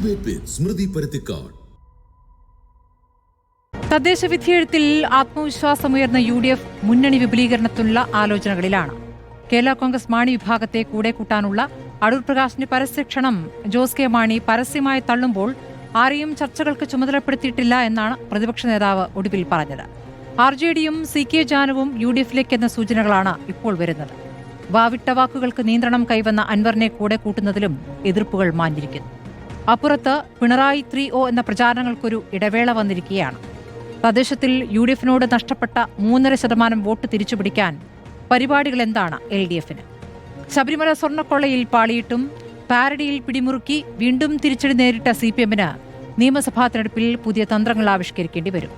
Debate വിത്ത് സ്മൃതി പരുത്തിക്കാട്. തദ്ദേശ വിധിയെഴുത്തിൽ ആത്മവിശ്വാസമുയർന്ന UDF മുന്നണി വിപുലീകരണത്തിനുള്ള ആലോചനകളിലാണ്. കേരള കോൺഗ്രസ് മാണി വിഭാഗത്തെ കൂടെ കൂട്ടാനുള്ള അടൂർ പ്രകാശിന്റെ പരസ്യക്ഷണം ജോസ് കെ മാണി പരസ്യമായി തള്ളുമ്പോൾ ആരെയും ചർച്ചകൾക്ക് ചുമതലപ്പെടുത്തിയിട്ടില്ല എന്നാണ് പ്രതിപക്ഷ നേതാവ് ഒടുവിൽ പറഞ്ഞത്. RJDയും CK ജാനുവും UDFിലേക്ക് എന്ന സൂചനകളാണ് ഇപ്പോൾ വരുന്നത്. വാവിട്ട വാക്കുകൾക്ക് നിയന്ത്രണം കൈവന്ന അൻവറിനെ കൂടെ കൂട്ടുന്നതിലും എതിർപ്പുകൾ മാഞ്ഞിരിക്കുന്നു. അപ്പുറത്ത് പിണറായി 3-0 എന്ന പ്രചാരണങ്ങൾക്കൊരു ഇടവേള വന്നിരിക്കുകയാണ്. തദ്ദേശത്തിൽ UDFിനോട് നഷ്ടപ്പെട്ട 3.5% വോട്ട് തിരിച്ചുപിടിക്കാൻ പരിപാടികൾ എന്താണ് LDFന്? ശബരിമല സ്വർണ്ണക്കൊള്ളയിൽ പാളിയിട്ടും പാരഡിയിൽ പിടിമുറുക്കി വീണ്ടും തിരിച്ചടി നേരിട്ട CPMന് നിയമസഭാ തെരഞ്ഞെടുപ്പിൽ പുതിയ തന്ത്രങ്ങൾ ആവിഷ്കരിക്കേണ്ടി വരും.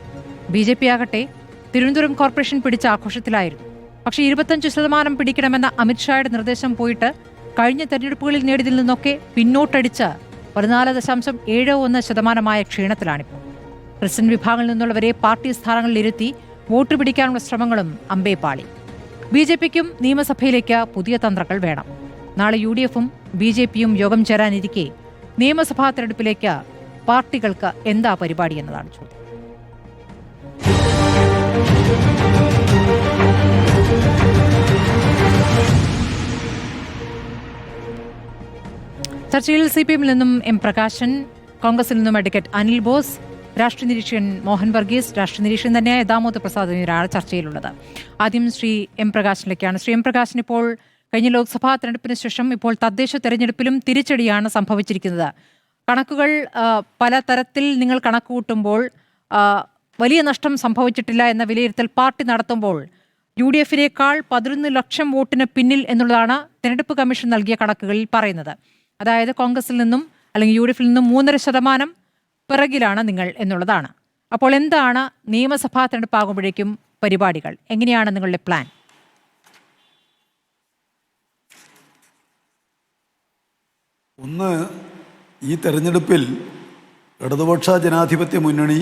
BJP ആകട്ടെ തിരുവനന്തപുരം കോർപ്പറേഷൻ പിടിച്ച ആഘോഷത്തിലായിരുന്നു. പക്ഷേ 25% പിടിക്കണമെന്ന അമിത്ഷായുടെ നിർദ്ദേശം പോയിട്ട് കഴിഞ്ഞ തെരഞ്ഞെടുപ്പുകളിൽ നേടിയതിൽ നിന്നൊക്കെ പിന്നോട്ടടിച്ച് 14.71% ക്ഷീണത്തിലാണിപ്പോൾ. ക്രിസ്ത്യൻ വിഭാഗങ്ങളിൽ നിന്നുള്ളവരെ പാർട്ടി സ്ഥാനങ്ങളിലിരുത്തി വോട്ട് പിടിക്കാനുള്ള ശ്രമങ്ങളും അമ്പേപ്പാളി. BJPക്കും നിയമസഭയിലേക്ക് പുതിയ തന്ത്രങ്ങൾ വേണം. നാളെ UDFും BJPയും യോഗം ചേരാനിരിക്കെ നിയമസഭാ തെരഞ്ഞെടുപ്പിലേക്ക് പാർട്ടികൾക്ക് എന്താ പരിപാടി എന്നതാണ് ചോദ്യം. ചർച്ചയിൽ CPMിൽ നിന്നും M പ്രകാശൻ, കോൺഗ്രസിൽ നിന്നും അഡ്വക്കേറ്റ് അനിൽ ബോസ്, രാഷ്ട്രീയ നിരീക്ഷകൻ മോഹൻ വർഗീസ്, രാഷ്ട്രീയ നിരീക്ഷകൻ തന്നെയായ ദാമോദർ പ്രസാദ് എന്നിവരാണ് ചർച്ചയിലുള്ളത്. ആദ്യം ശ്രീ M പ്രകാശനിലേക്കാണ്. ശ്രീ M പ്രകാശൻ, ഇപ്പോൾ കഴിഞ്ഞ ലോക്സഭാ തെരഞ്ഞെടുപ്പിന് ശേഷം ഇപ്പോൾ തദ്ദേശ തെരഞ്ഞെടുപ്പിലും തിരിച്ചടിയാണ് സംഭവിച്ചിരിക്കുന്നത്. കണക്കുകൾ പലതരത്തിൽ നിങ്ങൾ കണക്ക് കൂട്ടുമ്പോൾ വലിയ നഷ്ടം സംഭവിച്ചിട്ടില്ല എന്ന വിലയിരുത്തൽ പാർട്ടി നടത്തുമ്പോൾ UDFിനേക്കാൾ 11 ലക്ഷം വോട്ടിന് പിന്നിൽ എന്നുള്ളതാണ് തെരഞ്ഞെടുപ്പ് കമ്മീഷൻ നൽകിയ കണക്കുകളിൽ പറയുന്നത്. അതായത് കോൺഗ്രസിൽ നിന്നും അല്ലെങ്കിൽ UDFിൽ നിന്നും 3.5% പിറകിലാണ് നിങ്ങൾ എന്നുള്ളതാണ്. അപ്പോൾ എന്താണ് നിയമസഭാ തെരഞ്ഞെടുപ്പാകുമ്പോഴേക്കും പരിപാടികൾ? എങ്ങനെയാണ് നിങ്ങളുടെ പ്ലാൻ? ഒന്ന്, ഈ തെരഞ്ഞെടുപ്പിൽ ഇടതുപക്ഷ ജനാധിപത്യ മുന്നണി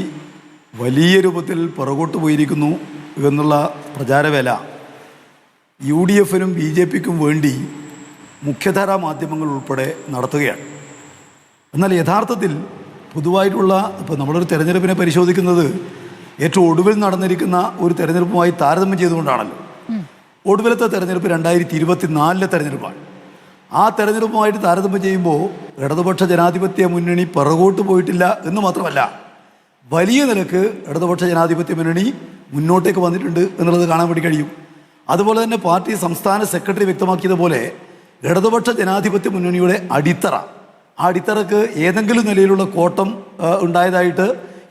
വലിയ രൂപത്തിൽ പുറകോട്ട് പോയിരിക്കുന്നു എന്നുള്ള പ്രചാരവേല UDFിനും BJPക്കും വേണ്ടി മുഖ്യധാരാ മാധ്യമങ്ങൾ ഉൾപ്പെടെ നടത്തുകയാണ്. എന്നാൽ യഥാർത്ഥത്തിൽ പൊതുവായിട്ടുള്ള ഇപ്പോൾ നമ്മളൊരു തെരഞ്ഞെടുപ്പിനെ പരിശോധിക്കുന്നത് ഏറ്റവും ഒടുവിൽ നടന്നിരിക്കുന്ന ഒരു തെരഞ്ഞെടുപ്പുമായി താരതമ്യം ചെയ്തുകൊണ്ടാണല്ലോ. ഒടുവിലത്തെ തെരഞ്ഞെടുപ്പ് 2024 തെരഞ്ഞെടുപ്പാണ്. ആ തെരഞ്ഞെടുപ്പുമായിട്ട് താരതമ്യം ചെയ്യുമ്പോൾ ഇടതുപക്ഷ ജനാധിപത്യ മുന്നണി പുറകോട്ട് പോയിട്ടില്ല എന്ന് മാത്രമല്ല, വലിയ നിലക്ക് ഇടതുപക്ഷ ജനാധിപത്യ മുന്നണി മുന്നോട്ടേക്ക് വന്നിട്ടുണ്ട് എന്നുള്ളത് കാണാൻ വേണ്ടി കഴിയും. അതുപോലെ തന്നെ പാർട്ടി സംസ്ഥാന സെക്രട്ടറി വ്യക്തമാക്കിയതുപോലെ ഇടതുപക്ഷ ജനാധിപത്യ മുന്നണിയുടെ അടിത്തറ, ആ അടിത്തറക്ക് ഏതെങ്കിലും നിലയിലുള്ള കോട്ടം ഉണ്ടായതായിട്ട്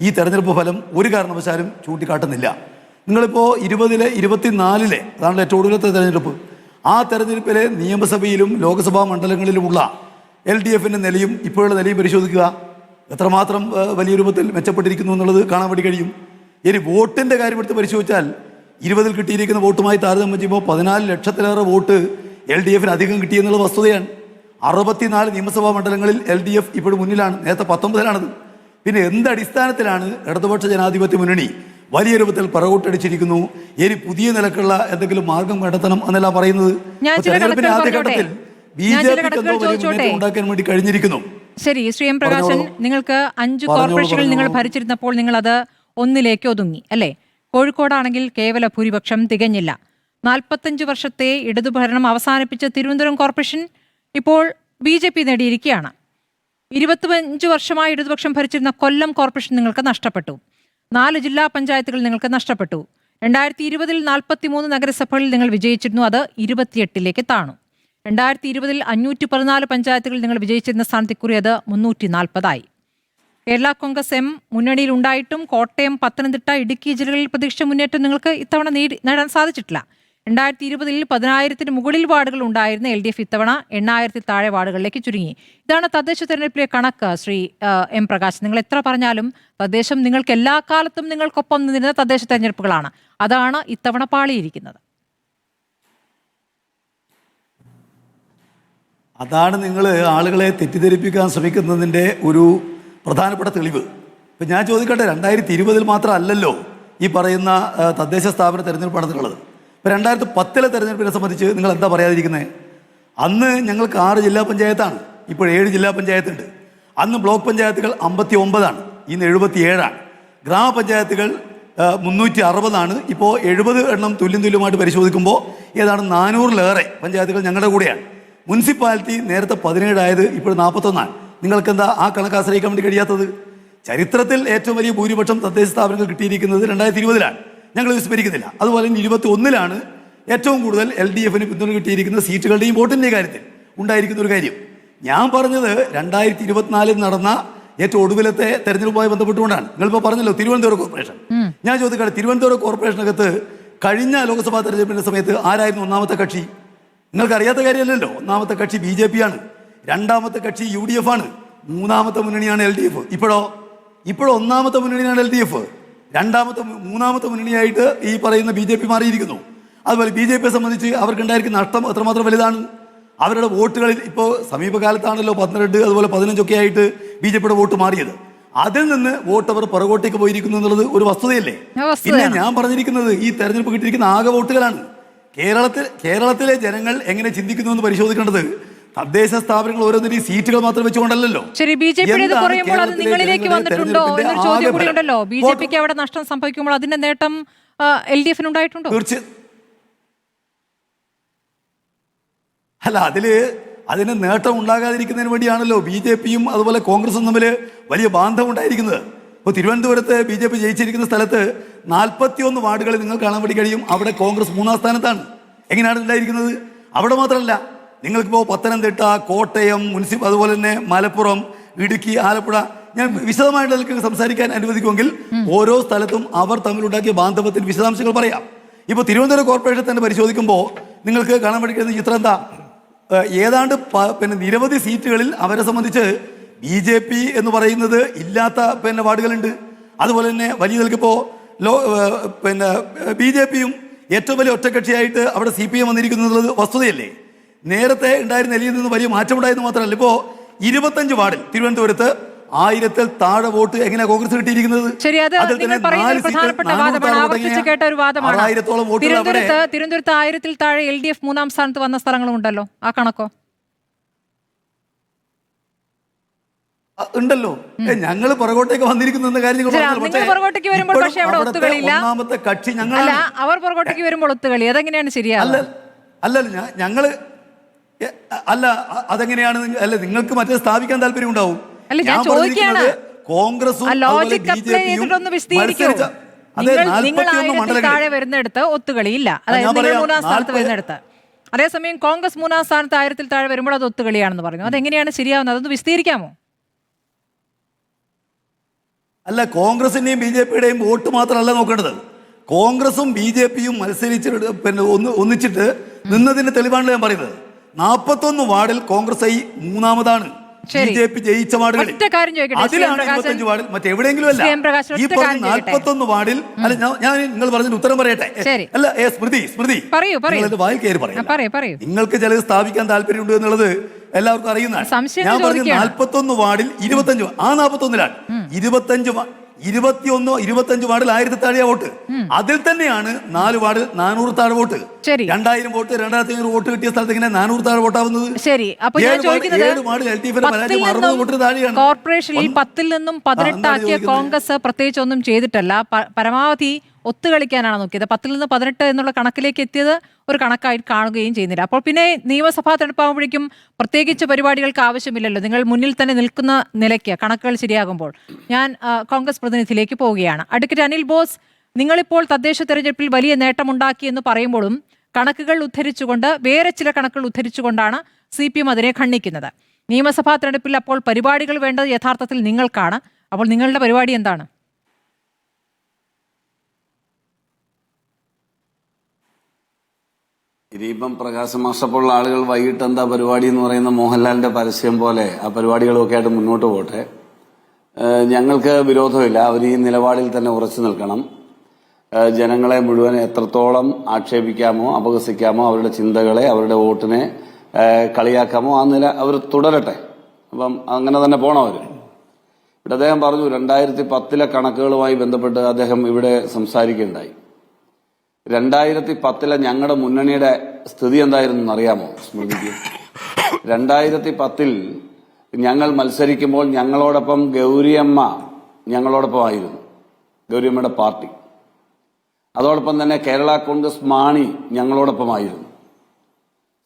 ഈ തെരഞ്ഞെടുപ്പ് ഫലം ഒരു കാരണവശാലും ചൂണ്ടിക്കാട്ടുന്നില്ല. നിങ്ങളിപ്പോൾ 20-ലെ 24-ലെ അതാണല്ലോ ഏറ്റവും ഒടുവിലത്തെ തെരഞ്ഞെടുപ്പ്. ആ തെരഞ്ഞെടുപ്പിലെ നിയമസഭയിലും ലോക്സഭാ മണ്ഡലങ്ങളിലുമുള്ള LDFിൻ്റെ നിലയും ഇപ്പോഴുള്ള നിലയും പരിശോധിക്കുക. എത്രമാത്രം വലിയ രൂപത്തിൽ മെച്ചപ്പെട്ടിരിക്കുന്നു എന്നുള്ളത് കാണാൻ വേണ്ടി കഴിയും. ഇനി വോട്ടിൻ്റെ കാര്യമെടുത്ത് പരിശോധിച്ചാൽ 20-ൽ കിട്ടിയിരിക്കുന്ന വോട്ടുമായി താരതമ്യം ചെയ്യുമ്പോൾ 14 ലക്ഷത്തിലേറെ വോട്ട് LDFിന് അധികം കിട്ടിയെന്നുള്ള വസ്തുതയാണ്. 64 നിയമസഭാ മണ്ഡലങ്ങളിൽ LDF ഇപ്പോഴും മുന്നിലാണ്. നേരത്തെ 19-ലാണത്. പിന്നെ എന്തടിസ്ഥാനത്തിലാണ് ഇടതുപക്ഷ ജനാധിപത്യ മുന്നണി വലിയ രൂപത്തിൽ പിറകോട്ടടിച്ചിരിക്കുന്നു? ഇനി പുതിയ നിലക്കുള്ള എന്തെങ്കിലും മാർഗം കണ്ടെത്തണം എന്നെല്ലാം പറയുന്നത് തെരഞ്ഞെടുപ്പിന്റെ ആദ്യഘട്ടത്തിൽ BJPക്ക് എന്തോ വലിയ മുന്നേറ്റം ഉണ്ടാക്കാൻ വേണ്ടി കഴിഞ്ഞിരിക്കുന്നു. ശരി, ശ്രീ M പ്രകാശൻ, നിങ്ങൾക്ക് 5 കോർപ്പറേഷനുകൾ നിങ്ങൾ ഭരിച്ചിരുന്നപ്പോൾ നിങ്ങൾ അത് 1-ലേക്ക് ഒതുങ്ങി അല്ലേ? കോഴിക്കോടാണെങ്കിൽ കേവല ഭൂരിപക്ഷം തികഞ്ഞില്ല. 45 വർഷത്തെ ഇടതുഭരണം അവസാനിപ്പിച്ച തിരുവനന്തപുരം കോർപ്പറേഷൻ ഇപ്പോൾ BJP നേടിയിരിക്കുകയാണ്. 25 വർഷമായി ഇടതുപക്ഷം ഭരിച്ചിരുന്ന കൊല്ലം കോർപ്പറേഷൻ നിങ്ങൾക്ക് നഷ്ടപ്പെട്ടു. 4 ജില്ലാ പഞ്ചായത്തുകൾ നിങ്ങൾക്ക് നഷ്ടപ്പെട്ടു. 2020-ൽ 43 നഗരസഭകളിൽ നിങ്ങൾ വിജയിച്ചിരുന്നു, അത് 28-ലേക്ക് താണു. 2020-ൽ 514 പഞ്ചായത്തുകൾ നിങ്ങൾ വിജയിച്ചിരുന്ന സ്ഥാനത്ത് ഇക്കുറി അത് 340 കേരള കോൺഗ്രസ് M മുന്നണിയിൽ ഉണ്ടായിട്ടും കോട്ടയം, പത്തനംതിട്ട, ഇടുക്കി ജില്ലകളിൽ പ്രതീക്ഷിച്ച മുന്നേറ്റം നിങ്ങൾക്ക് ഇത്തവണ നേടാൻ സാധിച്ചിട്ടില്ല. 2020-ൽ 10,000-ന് മുകളിൽ വാർഡുകൾ ഉണ്ടായിരുന്ന LDF ഇത്തവണ 8,000-ൽ താഴെ വാർഡുകളിലേക്ക് ചുരുങ്ങി. ഇതാണ് തദ്ദേശ തെരഞ്ഞെടുപ്പിലെ കണക്ക്. ശ്രീ M പ്രകാശ്, നിങ്ങൾ എത്ര പറഞ്ഞാലും തദ്ദേശം നിങ്ങൾക്ക് എല്ലാ കാലത്തും നിങ്ങൾക്കൊപ്പം നിന്നിരുന്ന തദ്ദേശ തെരഞ്ഞെടുപ്പുകളാണ്. അതാണ് ഇത്തവണ പാളിയിരിക്കുന്നത്. അതാണ് നിങ്ങൾ ആളുകളെ തെറ്റിദ്ധരിപ്പിക്കാൻ ശ്രമിക്കുന്നതിൻ്റെ ഒരു പ്രധാനപ്പെട്ട തെളിവ്. ഇപ്പം ഞാൻ ചോദിക്കട്ടെ, 2020-ൽ മാത്രമല്ലല്ലോ ഈ പറയുന്ന തദ്ദേശ സ്ഥാപന തെരഞ്ഞെടുപ്പ് നടന്നിട്ടുള്ളത്. ഇപ്പോൾ 2010-ലെ തെരഞ്ഞെടുപ്പിനെ സംബന്ധിച്ച് നിങ്ങൾ എന്താ പറയാതിരിക്കുന്നത്? അന്ന് ഞങ്ങൾക്ക് 6 ജില്ലാ പഞ്ചായത്താണ്, ഇപ്പോൾ 7 ജില്ലാ പഞ്ചായത്തുണ്ട്. അന്ന് ബ്ലോക്ക് പഞ്ചായത്തുകൾ 59 ഇന്ന് 77. ഗ്രാമപഞ്ചായത്തുകൾ 360. ഇപ്പോൾ 70 എണ്ണം തുല്യമായിട്ട് പരിശോധിക്കുമ്പോൾ ഏതാണ്ട് 400-ലേറെ പഞ്ചായത്തുകൾ ഞങ്ങളുടെ കൂടെയാണ്. മുനിസിപ്പാലിറ്റി നേരത്തെ 17 ആയത് ഇപ്പോൾ 41. നിങ്ങൾക്കെന്താ ആ കണക്ക് ആശ്രയിക്കാൻ വേണ്ടി കഴിയാത്തത്? ചരിത്രത്തിൽ ഏറ്റവും വലിയ ഭൂരിപക്ഷം തദ്ദേശ സ്ഥാപനങ്ങൾ കിട്ടിയിരിക്കുന്നത് 2020 ഞങ്ങൾ വിസ്മരിക്കുന്നില്ല. അതുപോലെ 21 ഏറ്റവും കൂടുതൽ LDFന് പിന്തുണ കിട്ടിയിരിക്കുന്ന സീറ്റുകളുടെയും വോട്ടിൻ്റെയും കാര്യത്തിൽ ഉണ്ടായിരിക്കുന്ന ഒരു കാര്യം. ഞാൻ പറഞ്ഞത് 2024 നടന്ന ഏറ്റവും ഒടുവിലത്തെ തെരഞ്ഞെടുപ്പുമായി ബന്ധപ്പെട്ടുകൊണ്ടാണ്. നിങ്ങളിപ്പോൾ പറഞ്ഞല്ലോ തിരുവനന്തപുരം കോർപ്പറേഷൻ. ഞാൻ ചോദിക്കട്ടെ, തിരുവനന്തപുരം കോർപ്പറേഷനകത്ത് കഴിഞ്ഞ ലോക്സഭാ തെരഞ്ഞെടുപ്പിന്റെ സമയത്ത് ആരായിരുന്നു ഒന്നാമത്തെ കക്ഷി? നിങ്ങൾക്ക് അറിയാത്ത കാര്യമല്ലല്ലോ. ഒന്നാമത്തെ കക്ഷി BJP ആണ്, രണ്ടാമത്തെ കക്ഷി UDF ആണ്, മൂന്നാമത്തെ മുന്നണിയാണ് LDF. ഇപ്പോഴോ ഒന്നാമത്തെ മുന്നണിയാണ് LDF, മൂന്നാമത്തെ മുന്നണിയായിട്ട് ഈ പറയുന്ന BJP മാറിയിരിക്കുന്നു. അതുപോലെ BJPയെ സംബന്ധിച്ച് അവർക്കുണ്ടായിരിക്കുന്ന നഷ്ടം എത്രമാത്രം വലുതാണ്. അവരുടെ വോട്ടുകളിൽ ഇപ്പോൾ സമീപകാലത്താണല്ലോ 12 അതുപോലെ 15 ആയിട്ട് BJPയുടെ വോട്ട് മാറിയത്. അതിൽ നിന്ന് വോട്ട് അവർ പുറകോട്ടേക്ക് പോയിരിക്കുന്നു എന്നുള്ളത് ഒരു വസ്തുതയല്ലേ? പിന്നെ ഞാൻ പറഞ്ഞിരിക്കുന്നത് ഈ തെരഞ്ഞെടുപ്പ് കിട്ടിയിരിക്കുന്ന ആകെ വോട്ടുകളാണ്. കേരളത്തിലെ ജനങ്ങൾ എങ്ങനെ ചിന്തിക്കുന്നു എന്ന് പരിശോധിക്കേണ്ടത് തദ്ദേശ സ്ഥാപനങ്ങൾ ഓരോന്നിനും സീറ്റുകൾ മാത്രം വെച്ചുകൊണ്ടല്ലോ. ശരി, BJPയുടെ കുറയുമ്പോൾ അത് നിങ്ങളിലേക്ക് വന്നിട്ടുണ്ടോ എന്നൊരു ചോദ്യം കൂടി ഉണ്ടല്ലോ. BJPക്ക് അവിടെ നഷ്ടം സംഭവിക്കുമ്പോൾ അതിന്റെ നേട്ടം LDFന് ഉണ്ടായിട്ടുണ്ടോ? അല്ല, അതിന് നേട്ടം ഉണ്ടാകാതിരിക്കുന്നതിന് വേണ്ടിയാണല്ലോ BJPയും അതുപോലെ കോൺഗ്രസും തമ്മിൽ വലിയ ബാന്ധം ഉണ്ടായിരിക്കുന്നത്. ഇപ്പോൾ തിരുവനന്തപുരത്ത് BJP ജയിച്ചിരിക്കുന്ന സ്ഥലത്ത് 41 വാർഡുകളിൽ നിങ്ങൾ കാണാൻ വേണ്ടി കഴിയും അവിടെ കോൺഗ്രസ് 3-ാം സ്ഥാനത്താണ്. എങ്ങനെയാണ് ഉണ്ടായിരിക്കുന്നത്? അവിടെ മാത്രമല്ല, നിങ്ങൾക്കിപ്പോൾ പത്തനംതിട്ട, കോട്ടയം, അതുപോലെ തന്നെ മലപ്പുറം, ഇടുക്കി, ആലപ്പുഴ, ഞാൻ വിശദമായിട്ട് അതിലേക്ക് സംസാരിക്കാൻ അനുവദിക്കുമെങ്കിൽ ഓരോ സ്ഥലത്തും അവർ തമ്മിലുണ്ടാക്കിയ ബാന്ധവത്തിൽ വിശദാംശങ്ങൾ പറയാം. ഇപ്പോൾ തിരുവനന്തപുരം കോർപ്പറേഷൻ തന്നെ പരിശോധിക്കുമ്പോൾ നിങ്ങൾക്ക് കാണാൻ വേണ്ടി കഴിയുന്ന ചിത്രം എന്താ? ഏതാണ്ട് നിരവധി സീറ്റുകളിൽ അവരെ സംബന്ധിച്ച് BJP എന്ന് പറയുന്നത് ഇല്ലാത്ത വാർഡുകളുണ്ട്. അതുപോലെ തന്നെ വലിയ നിൽക്കിപ്പോൾ BJPയും ഏറ്റവും വലിയ ഒറ്റക്കക്ഷിയായിട്ട് അവിടെ CPM വന്നിരിക്കുന്നു എന്നുള്ളത് വസ്തുതയല്ലേ? നേരത്തെ ഉണ്ടായിരുന്ന നിലയിൽ നിന്ന് വലിയ മാറ്റമുണ്ടായെന്ന് മാത്രമല്ല, ഇപ്പോൾ 25 വാർഡിൽ തിരുവനന്തപുരത്ത് 1000-ൽ താഴെ വോട്ട് എങ്ങനെയാ കോൺഗ്രസ് കിട്ടിയിരിക്കുന്നത്? തിരുവനന്തപുരത്ത് 1000-ൽ താഴെ LDF 3-ാം സ്ഥാനത്ത് വന്ന സ്ഥലങ്ങളും ഉണ്ടല്ലോ. ആ കണക്കോ ഉണ്ടല്ലോ. ഞങ്ങൾ പുറകോട്ടേക്ക് വന്നിരിക്കുന്ന കാര്യം പുറകോട്ടേക്ക് വരുമ്പോൾ പക്ഷേ അവിടെ ഒത്തുകളില്ല. ഒന്നാമത്തെ കക്ഷി ഞങ്ങളല്ല. അവർ പുറകോട്ടേക്ക് വരുമ്പോൾ ഒത്തുകളി അതെങ്ങനെയാണ് ശരിയാവുക? ഞങ്ങള് അല്ല, അതെങ്ങനെയാണ്? അല്ല, നിങ്ങൾക്ക് മറ്റേ സ്ഥാപിക്കാൻ താല്പര്യം ഉണ്ടാവും. കോൺഗ്രസും താഴെ വരുന്നിടത്ത് ഒത്തുകളിയില്ല. അതായത് 3-ാം സ്ഥാനത്ത് വരുന്നിടത്ത്. അതേസമയം കോൺഗ്രസ് 3-ാം സ്ഥാനത്ത് 1000-ൽ താഴെ വരുമ്പോൾ അത് ഒത്തുകളിയാണെന്ന് പറഞ്ഞു. അതെങ്ങനെയാണ് ശരിയാവുന്നത്? അതൊന്ന് വിശദീകരിക്കാമോ? അല്ല, കോൺഗ്രസിന്റെയും BJPയുടെയും വോട്ട് മാത്രമല്ല നോക്കേണ്ടത്. കോൺഗ്രസും BJPയും മത്സരിച്ചിട്ട് ഒന്നിച്ചിട്ട് നിന്നതിന്റെ തെളിവാണ് ഞാൻ പറയുന്നത്. 41 വാർഡിൽ കോൺഗ്രസ് 3-ാമതാണ്. BJP ജയിച്ച വാർഡുകളിൽ അതിലാണ് 25 വാർഡിൽ, മറ്റെവിടെയെങ്കിലും അല്ല. ഈ പറഞ്ഞ 41 വാർഡിൽ അല്ല, ഞാൻ നിങ്ങൾ പറഞ്ഞതിന് ഉത്തരം പറയട്ടെ. അല്ല, സ്മൃതി വായിൽ കയറി പറയാം. നിങ്ങൾക്ക് ചിലത് സ്ഥാപിക്കാൻ താല്പര്യമുണ്ട് എന്നുള്ളത് എല്ലാവർക്കും അറിയുന്നതാണ്. ഞാൻ പറഞ്ഞു 41 വാർഡിൽ 25, ആ 41-ലാണ് 25 വാർഡിൽ 1000 താഴെ വോട്ട്. അതിൽ തന്നെയാണ് 4 വാർഡിൽ 400 താഴെ വോട്ട്. 2000 വോട്ട് 2500 വോട്ട് കിട്ടിയ സ്ഥലത്ത് ഇങ്ങനെ 400 താഴെ വോട്ടാവുന്നത്? ശരി, അപ്പോൾ ഞാൻ ചോദിക്കുന്നത് കോർപ്പറേഷനിൽ 10-ൽ നിന്നും 18 ആക്കിയ കോൺഗ്രസ് പ്രത്യേകിച്ച് ഒന്നും ചെയ്തിട്ടല്ല, പരമാവധി ഒത്തുകളിക്കാനാണ് നോക്കിയത്. 10-ൽ നിന്ന് 18 എന്നുള്ള കണക്കിലേക്ക് എത്തിയത് ഒരു കണക്കായിട്ട് കാണുകയും ചെയ്യുന്നില്ല. അപ്പോൾ പിന്നെ നിയമസഭാ തെരഞ്ഞെടുപ്പാകുമ്പോഴേക്കും പ്രത്യേകിച്ച് പരിപാടികൾക്ക് ആവശ്യമില്ലല്ലോ. നിങ്ങൾ മുന്നിൽ തന്നെ നിൽക്കുന്ന നിലയ്ക്ക് കണക്കുകൾ ശരിയാകുമ്പോൾ. ഞാൻ കോൺഗ്രസ് പ്രതിനിധിയിലേക്ക് പോവുകയാണ്. അഡ്വക്കേറ്റ് അനിൽ ബോസ്, നിങ്ങളിപ്പോൾ തദ്ദേശ തെരഞ്ഞെടുപ്പിൽ വലിയ നേട്ടമുണ്ടാക്കി എന്ന് പറയുമ്പോഴും കണക്കുകൾ ഉദ്ധരിച്ചുകൊണ്ട്, വേറെ ചില കണക്കുകൾ ഉദ്ധരിച്ചുകൊണ്ടാണ് CPM അതിനെ ഖണ്ഡിക്കുന്നത്. നിയമസഭാ തെരഞ്ഞെടുപ്പിൽ അപ്പോൾ പരിപാടികൾ വേണ്ടത് യഥാർത്ഥത്തിൽ നിങ്ങൾക്കാണ്. അപ്പോൾ നിങ്ങളുടെ പരിപാടി എന്താണ്? ഇനിയിപ്പം പ്രകാശ് മാസ്റ്റപ്പോൾ ആളുകൾ വൈകിട്ട് എന്താ പരിപാടി എന്ന് പറയുന്ന മോഹൻലാലിന്റെ പരസ്യം പോലെ ആ പരിപാടികളൊക്കെ ആയിട്ട് മുന്നോട്ട് പോട്ടെ. ഞങ്ങൾക്ക് വിരോധമില്ല. അവർ ഈ നിലപാടിൽ തന്നെ ഉറച്ചു നിൽക്കണം. ജനങ്ങളെ മുഴുവൻ എത്രത്തോളം ആക്ഷേപിക്കാമോ, അപഹസിക്കാമോ, അവരുടെ ചിന്തകളെ, അവരുടെ വോട്ടിനെ കളിയാക്കാമോ, ആ നില അവർ തുടരട്ടെ. അപ്പം അങ്ങനെ തന്നെ പോണം അവർ. ഇവിടെ അദ്ദേഹം പറഞ്ഞു 2010-ലെ കണക്കുകളുമായി ബന്ധപ്പെട്ട് അദ്ദേഹം ഇവിടെ സംസാരിക്കുകയുണ്ടായി. 2010-ലെ ഞങ്ങളുടെ മുന്നണിയുടെ സ്ഥിതി എന്തായിരുന്നു അറിയാമോ സ്മൃതിക്ക്? 2010-ൽ ഞങ്ങൾ മത്സരിക്കുമ്പോൾ ഞങ്ങളോടൊപ്പം ഗൗരിയമ്മ ഞങ്ങളോടൊപ്പമായിരുന്നു, ഗൗരിയമ്മയുടെ പാർട്ടി. അതോടൊപ്പം തന്നെ കേരള കോൺഗ്രസ് മാണി ഞങ്ങളോടൊപ്പമായിരുന്നു,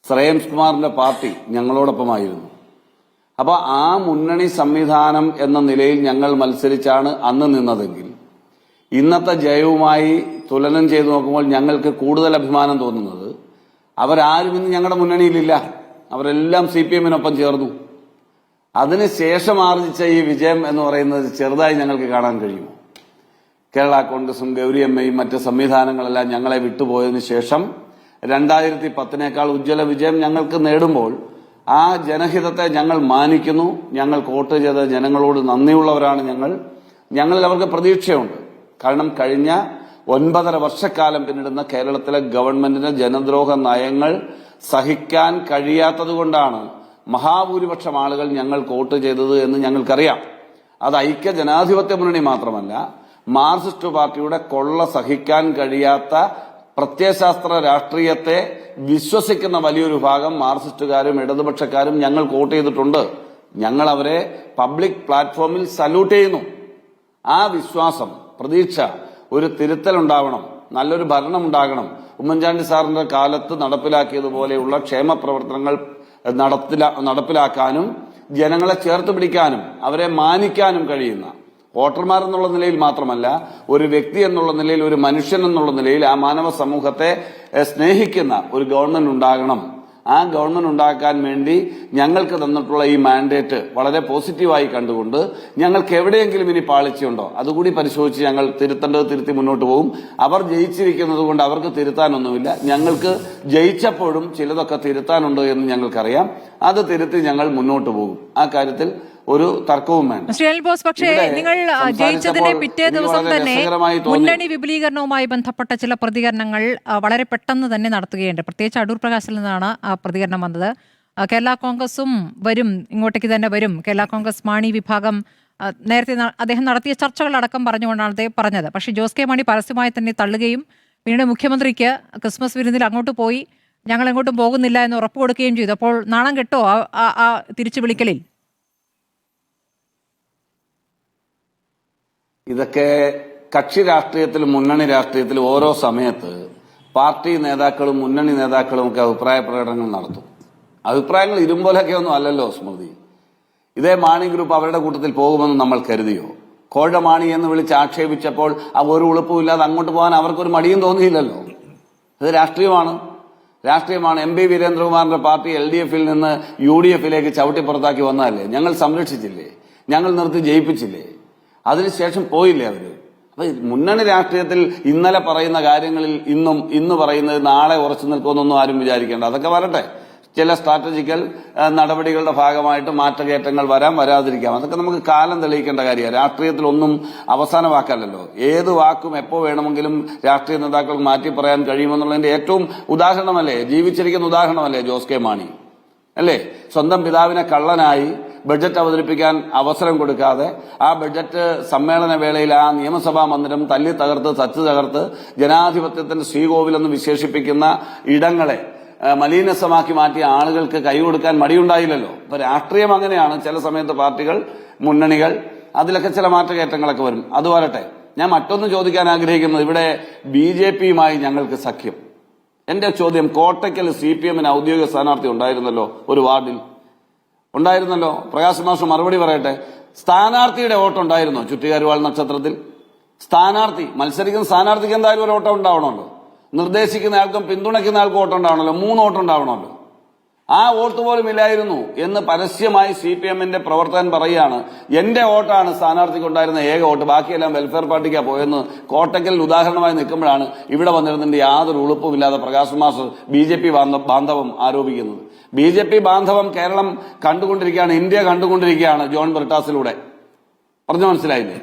ശ്രേയംസ് കുമാറിന്റെ പാർട്ടി ഞങ്ങളോടൊപ്പമായിരുന്നു. അപ്പൊ ആ മുന്നണി സംവിധാനം എന്ന നിലയിൽ ഞങ്ങൾ മത്സരിച്ചാണ് അന്ന് നിന്നതെങ്കിൽ ഇന്നത്തെ ജയവുമായി തുലനം ചെയ്തു നോക്കുമ്പോൾ ഞങ്ങൾക്ക് കൂടുതൽ അഭിമാനം തോന്നുന്നത് അവരാരും ഇന്ന് ഞങ്ങളുടെ മുന്നണിയിലില്ല. അവരെല്ലാം CPM-നൊപ്പം ചേർന്നു. അതിനുശേഷം ആർജിച്ച ഈ വിജയം എന്ന് പറയുന്നത് ചെറുതായി ഞങ്ങൾക്ക് കാണാൻ കഴിയുമോ? കേരള കോൺഗ്രസും ഗൗരിയമ്മയും മറ്റ് സംവിധാനങ്ങളെല്ലാം ഞങ്ങളെ വിട്ടുപോയതിനു ശേഷം 2010-നേക്കാൾ ഉജ്ജ്വല വിജയം ഞങ്ങൾക്ക് നേടുമ്പോൾ ആ ജനഹിതത്തെ ഞങ്ങൾ മാനിക്കുന്നു. ഞങ്ങൾ വോട്ട് ചെയ്ത ജനങ്ങളോട് നന്ദിയുള്ളവരാണ്. ഞങ്ങളിൽ അവർക്ക് പ്രതീക്ഷയുണ്ട്. കാരണം കഴിഞ്ഞ 9.5 വർഷക്കാലം പിന്നിടുന്ന കേരളത്തിലെ ഗവൺമെന്റിന്റെ ജനദ്രോഹ നയങ്ങൾ സഹിക്കാൻ കഴിയാത്തതുകൊണ്ടാണ് മഹാഭൂരിപക്ഷം ആളുകൾ ഞങ്ങൾ വോട്ട് ചെയ്തത് എന്ന് ഞങ്ങൾക്കറിയാം. അത് ഐക്യ ജനാധിപത്യ മുന്നണി മാത്രമല്ല, മാർക്സിസ്റ്റ് പാർട്ടിയുടെ കൊള്ള സഹിക്കാൻ കഴിയാത്ത പ്രത്യയശാസ്ത്ര രാഷ്ട്രീയത്തെ വിശ്വസിക്കുന്ന വലിയൊരു ഭാഗം മാർക്സിസ്റ്റുകാരും ഇടതുപക്ഷക്കാരും ഞങ്ങൾ വോട്ട് ചെയ്തിട്ടുണ്ട്. ഞങ്ങൾ അവരെ പബ്ലിക് പ്ലാറ്റ്ഫോമിൽ സല്യൂട്ട് ചെയ്യുന്നു. ആ വിശ്വാസം, പ്രതീക്ഷ, ഒരു തിരുത്തലുണ്ടാവണം, നല്ലൊരു ഭരണം ഉണ്ടാകണം. ഉമ്മൻചാണ്ടി സാറിന്റെ കാലത്ത് നടപ്പിലാക്കിയതുപോലെയുള്ള ക്ഷേമ പ്രവർത്തനങ്ങൾ നടപ്പിലാക്കാനും ജനങ്ങളെ ചേർത്ത് പിടിക്കാനും അവരെ മാനിക്കാനും കഴിയുന്ന വോട്ടർമാർ എന്നുള്ള നിലയിൽ മാത്രമല്ല, ഒരു വ്യക്തി എന്നുള്ള നിലയിൽ, ഒരു മനുഷ്യൻ എന്നുള്ള നിലയിൽ ആ മാനവ സമൂഹത്തെ സ്നേഹിക്കുന്ന ഒരു ഗവൺമെന്റ് ഉണ്ടാകണം. ആ ഗവൺമെന്റ് ഉണ്ടാക്കാൻ വേണ്ടി ഞങ്ങൾക്ക് തന്നിട്ടുള്ള ഈ മാൻഡേറ്റ് വളരെ പോസിറ്റീവായി കണ്ടുകൊണ്ട് ഞങ്ങൾക്ക് എവിടെയെങ്കിലും ഇനി പാളിച്ചയുണ്ടോ അതുകൂടി പരിശോധിച്ച് ഞങ്ങൾ തിരുത്തേണ്ടത് തിരുത്തി മുന്നോട്ട് പോകും. അവർ ജയിച്ചിരിക്കുന്നത് കൊണ്ട് അവർക്ക് തിരുത്താനൊന്നുമില്ല. ഞങ്ങൾക്ക് ജയിച്ചപ്പോഴും ചിലതൊക്കെ തിരുത്താനുണ്ട് എന്ന് ഞങ്ങൾക്കറിയാം. അത് തിരുത്തി ഞങ്ങൾ മുന്നോട്ട് പോകും. ആ കാര്യത്തിൽ ഒരു തർക്കവും വേണ്ട. ശ്രീ അനിൽ ബോസ്, പക്ഷേ നിങ്ങൾ ജയിച്ചതിന്റെ പിറ്റേ ദിവസം തന്നെ മുന്നണി വിപുലീകരണവുമായി ബന്ധപ്പെട്ട ചില പ്രതികരണങ്ങൾ വളരെ പെട്ടെന്ന് തന്നെ നടത്തുകയുണ്ട്. പ്രത്യേകിച്ച് അടൂർ പ്രകാശിൽ നിന്നാണ് ആ പ്രതികരണം വന്നത്. കേരള കോൺഗ്രസും വരും, ഇങ്ങോട്ടേക്ക് തന്നെ വരും. കേരള കോൺഗ്രസ് മാണി വിഭാഗം നേരത്തെ അദ്ദേഹം നടത്തിയ ചർച്ചകളടക്കം പറഞ്ഞുകൊണ്ടാണ് അദ്ദേഹം പറഞ്ഞത്. പക്ഷേ ജോസ് കെ മാണി പരസ്യമായി തന്നെ തള്ളുകയും പിന്നീട് മുഖ്യമന്ത്രിക്ക് ക്രിസ്മസ് വിരുന്നിൽ അങ്ങോട്ട് പോയി ഞങ്ങൾ എങ്ങോട്ടും പോകുന്നില്ല എന്ന് ഉറപ്പ് കൊടുക്കുകയും ചെയ്തു. അപ്പോൾ നാണം കെട്ടോ ആ തിരിച്ചു വിളിക്കലിൽ? ഇതൊക്കെ കക്ഷി രാഷ്ട്രീയത്തിലും മുന്നണി രാഷ്ട്രീയത്തിലും ഓരോ സമയത്ത് പാർട്ടി നേതാക്കളും മുന്നണി നേതാക്കളും ഒക്കെ അഭിപ്രായ പ്രകടനങ്ങൾ നടത്തും. അഭിപ്രായങ്ങൾ ഇരുമ്പോലൊക്കെ ഒന്നും അല്ലല്ലോ സ്മൃതി. ഇതേ മാണി ഗ്രൂപ്പ് അവരുടെ കൂട്ടത്തിൽ പോകുമെന്ന് നമ്മൾ കരുതിയോ? കോഴ മാണി എന്ന് വിളിച്ച് ആക്ഷേപിച്ചപ്പോൾ ഒരു ഉളുപ്പുമില്ലാതെ അങ്ങോട്ട് പോകാൻ അവർക്കൊരു മടിയും തോന്നിയില്ലല്ലോ. ഇത് രാഷ്ട്രീയമാണ്. MP വീരേന്ദ്രകുമാറിന്റെ പാർട്ടി LDF-ൽ നിന്ന് UDF-ലേക്ക് ചവിട്ടി പുറത്താക്കി വന്നതല്ലേ? ഞങ്ങൾ സംരക്ഷിച്ചില്ലേ? ഞങ്ങൾ നിർത്തി ജയിപ്പിച്ചില്ലേ? അതിനുശേഷം പോയില്ലേ അവര്? അപ്പൊ മുന്നണി രാഷ്ട്രീയത്തിൽ ഇന്നലെ പറയുന്ന കാര്യങ്ങളിൽ ഇന്ന് പറയുന്നത് നാളെ ഉറച്ചു നിൽക്കുമെന്നൊന്നും ആരും വിചാരിക്കേണ്ട. അതൊക്കെ വരട്ടെ. ചില സ്ട്രാറ്റജിക്കൽ നടപടികളുടെ ഭാഗമായിട്ട് മാറ്റകേറ്റങ്ങൾ വരാതിരിക്കാം. അതൊക്കെ നമുക്ക് കാലം തെളിയിക്കേണ്ട കാര്യമാണ്. രാഷ്ട്രീയത്തിൽ ഒന്നും അവസാന വാക്കല്ലല്ലോ. ഏത് വാക്കും എപ്പോ വേണമെങ്കിലും രാഷ്ട്രീയ നേതാക്കൾക്ക് മാറ്റി പറയാൻ കഴിയുമെന്നുള്ളതിന്റെ ഏറ്റവും ഉദാഹരണമല്ലേ, ജീവിച്ചിരിക്കുന്ന ഉദാഹരണമല്ലേ ജോസ് കെ മാണി അല്ലേ? സ്വന്തം പിതാവിനെ കള്ളനായി ബഡ്ജറ്റ് അവതരിപ്പിക്കാൻ അവസരം കൊടുക്കാതെ ആ ബഡ്ജറ്റ് സമ്മേളന വേളയിൽ ആ നിയമസഭാ മന്ദിരം തല്ലി തകർത്ത് ജനാധിപത്യത്തിന്റെ ശ്രീകോവിലെന്ന് വിശേഷിപ്പിക്കുന്ന ഇടങ്ങളെ മലീനസമാക്കി മാറ്റിയ ആളുകൾക്ക് കൈകൊടുക്കാൻ മടിയുണ്ടായില്ലല്ലോ. അപ്പൊ രാഷ്ട്രീയം അങ്ങനെയാണ്. ചില സമയത്ത് പാർട്ടികൾ, മുന്നണികൾ, അതിലൊക്കെ ചില മാറ്റകേറ്റങ്ങളൊക്കെ വരും. അത് വരട്ടെ. ഞാൻ മറ്റൊന്ന് ചോദിക്കാൻ ആഗ്രഹിക്കുന്നത്, ഇവിടെ BJP-യുമായി ഞങ്ങൾക്ക് സഖ്യം. എന്റെ ചോദ്യം, കോട്ടയ്ക്കൽ CPM-ന് ഔദ്യോഗിക സ്ഥാനാർത്ഥി ഉണ്ടായിരുന്നല്ലോ, ഒരു വാർഡിൽ ഉണ്ടായിരുന്നല്ലോ. പ്രകാശ് മാസ്റ്റർ മറുപടി പറയട്ടെ. സ്ഥാനാർത്ഥിയുടെ വോട്ടുണ്ടായിരുന്നോ ചുറ്റികരുവാൾ നക്ഷത്രത്തിൽ? മത്സരിക്കുന്ന സ്ഥാനാർത്ഥിക്ക് എന്തായാലും ഒരു വോട്ടം ഉണ്ടാവണമല്ലോ. നിർദ്ദേശിക്കുന്ന ആൾക്കും പിന്തുണയ്ക്കുന്ന ആൾക്കും വോട്ട് ഉണ്ടാവണമല്ലോ. 3 വോട്ട് ഉണ്ടാവണമല്ലോ. ആ വോട്ട് പോലും ഇല്ലായിരുന്നു എന്ന് പരസ്യമായി CPM-ന്റെ പ്രവർത്തകൻ പറയുകയാണ്. എന്റെ വോട്ടാണ് സ്ഥാനാർത്ഥിക്ക് ഉണ്ടായിരുന്ന ഏക വോട്ട്, ബാക്കിയെല്ലാം വെൽഫെയർ പാർട്ടിക്കാ പോയെന്ന് കോട്ടയ്ക്കൽ ഉദാഹരണമായി നിൽക്കുമ്പോഴാണ് ഇവിടെ വന്നിരുന്നതിന്റെ യാതൊരു ഉളുപ്പുമില്ലാതെ പ്രകാശ് മാസ്റ്റർ BJP ബാന്ധവം ആരോപിക്കുന്നത്. BJP ബാന്ധവം കേരളം കണ്ടുകൊണ്ടിരിക്കുകയാണ്, ഇന്ത്യ കണ്ടുകൊണ്ടിരിക്കുകയാണ്. ജോൺ ബ്രിട്ടാസിലൂടെ പറഞ്ഞു മനസ്സിലായില്ലേ?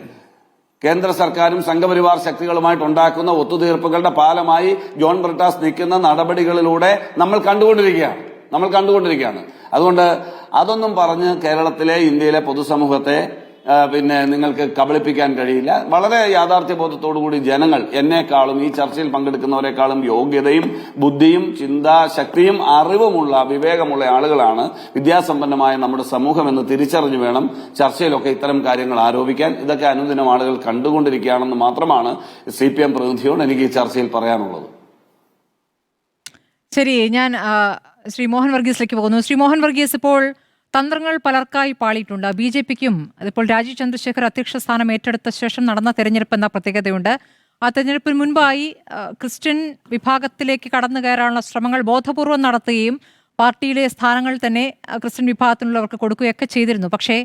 കേന്ദ്ര സർക്കാരും സംഘപരിവാർ ശക്തികളുമായിട്ട് ഉണ്ടാക്കുന്ന ഒത്തുതീർപ്പുകളുടെ പാലമായി ജോൺ ബ്രിട്ടാസ് നിൽക്കുന്ന നടപടികളിലൂടെ നമ്മൾ കണ്ടുകൊണ്ടിരിക്കുകയാണ്. അതുകൊണ്ട് അതൊന്നും പറഞ്ഞ് കേരളത്തിലെ, ഇന്ത്യയിലെ പൊതുസമൂഹത്തെ പിന്നെ നിങ്ങൾക്ക് കബളിപ്പിക്കാൻ കഴിയില്ല. വളരെ യാഥാർത്ഥ്യബോധത്തോടുകൂടി ജനങ്ങൾ എന്നെക്കാളും ഈ ചർച്ചയിൽ പങ്കെടുക്കുന്നവരെക്കാളും യോഗ്യതയും ബുദ്ധിയും ചിന്താശക്തിയും അറിവുമുള്ള വിവേകമുള്ള ആളുകളാണ് വിദ്യാസമ്പന്നമായ നമ്മുടെ സമൂഹം എന്ന് തിരിച്ചറിഞ്ഞു വേണം ചർച്ചയിലൊക്കെ ഇത്തരം കാര്യങ്ങൾ ആരോപിക്കാൻ. ഇതൊക്കെ അനുദിനം ആളുകൾ കണ്ടുകൊണ്ടിരിക്കുകയാണെന്ന് മാത്രമാണ് CPM പ്രതിനിധിയോട് എനിക്ക് ഈ ചർച്ചയിൽ പറയാനുള്ളത്. ശരി, ഞാൻ ശ്രീ മോഹൻ വർഗീസിലേക്ക് പോകുന്നു. ശ്രീ മോഹൻ വർഗീസ്, ഇപ്പോൾ തന്ത്രങ്ങൾ പലർക്കായി പാളിയിട്ടുണ്ട്. BJPക്കും അതിപ്പോൾ രാജീവ് ചന്ദ്രശേഖർ അധ്യക്ഷ സ്ഥാനം ഏറ്റെടുത്ത ശേഷം നടന്ന തെരഞ്ഞെടുപ്പ് എന്ന പ്രത്യേകതയുണ്ട്. ആ തെരഞ്ഞെടുപ്പിന് മുൻപായി ക്രിസ്ത്യൻ വിഭാഗത്തിലേക്ക് കടന്നു കയറാനുള്ള ശ്രമങ്ങൾ ബോധപൂർവം നടത്തുകയും പാർട്ടിയിലെ സ്ഥാനങ്ങൾ തന്നെ ക്രിസ്ത്യൻ വിഭാഗത്തിലുള്ളവർക്ക് കൊടുക്കുകയൊക്കെ ചെയ്തിരുന്നു. പക്ഷേ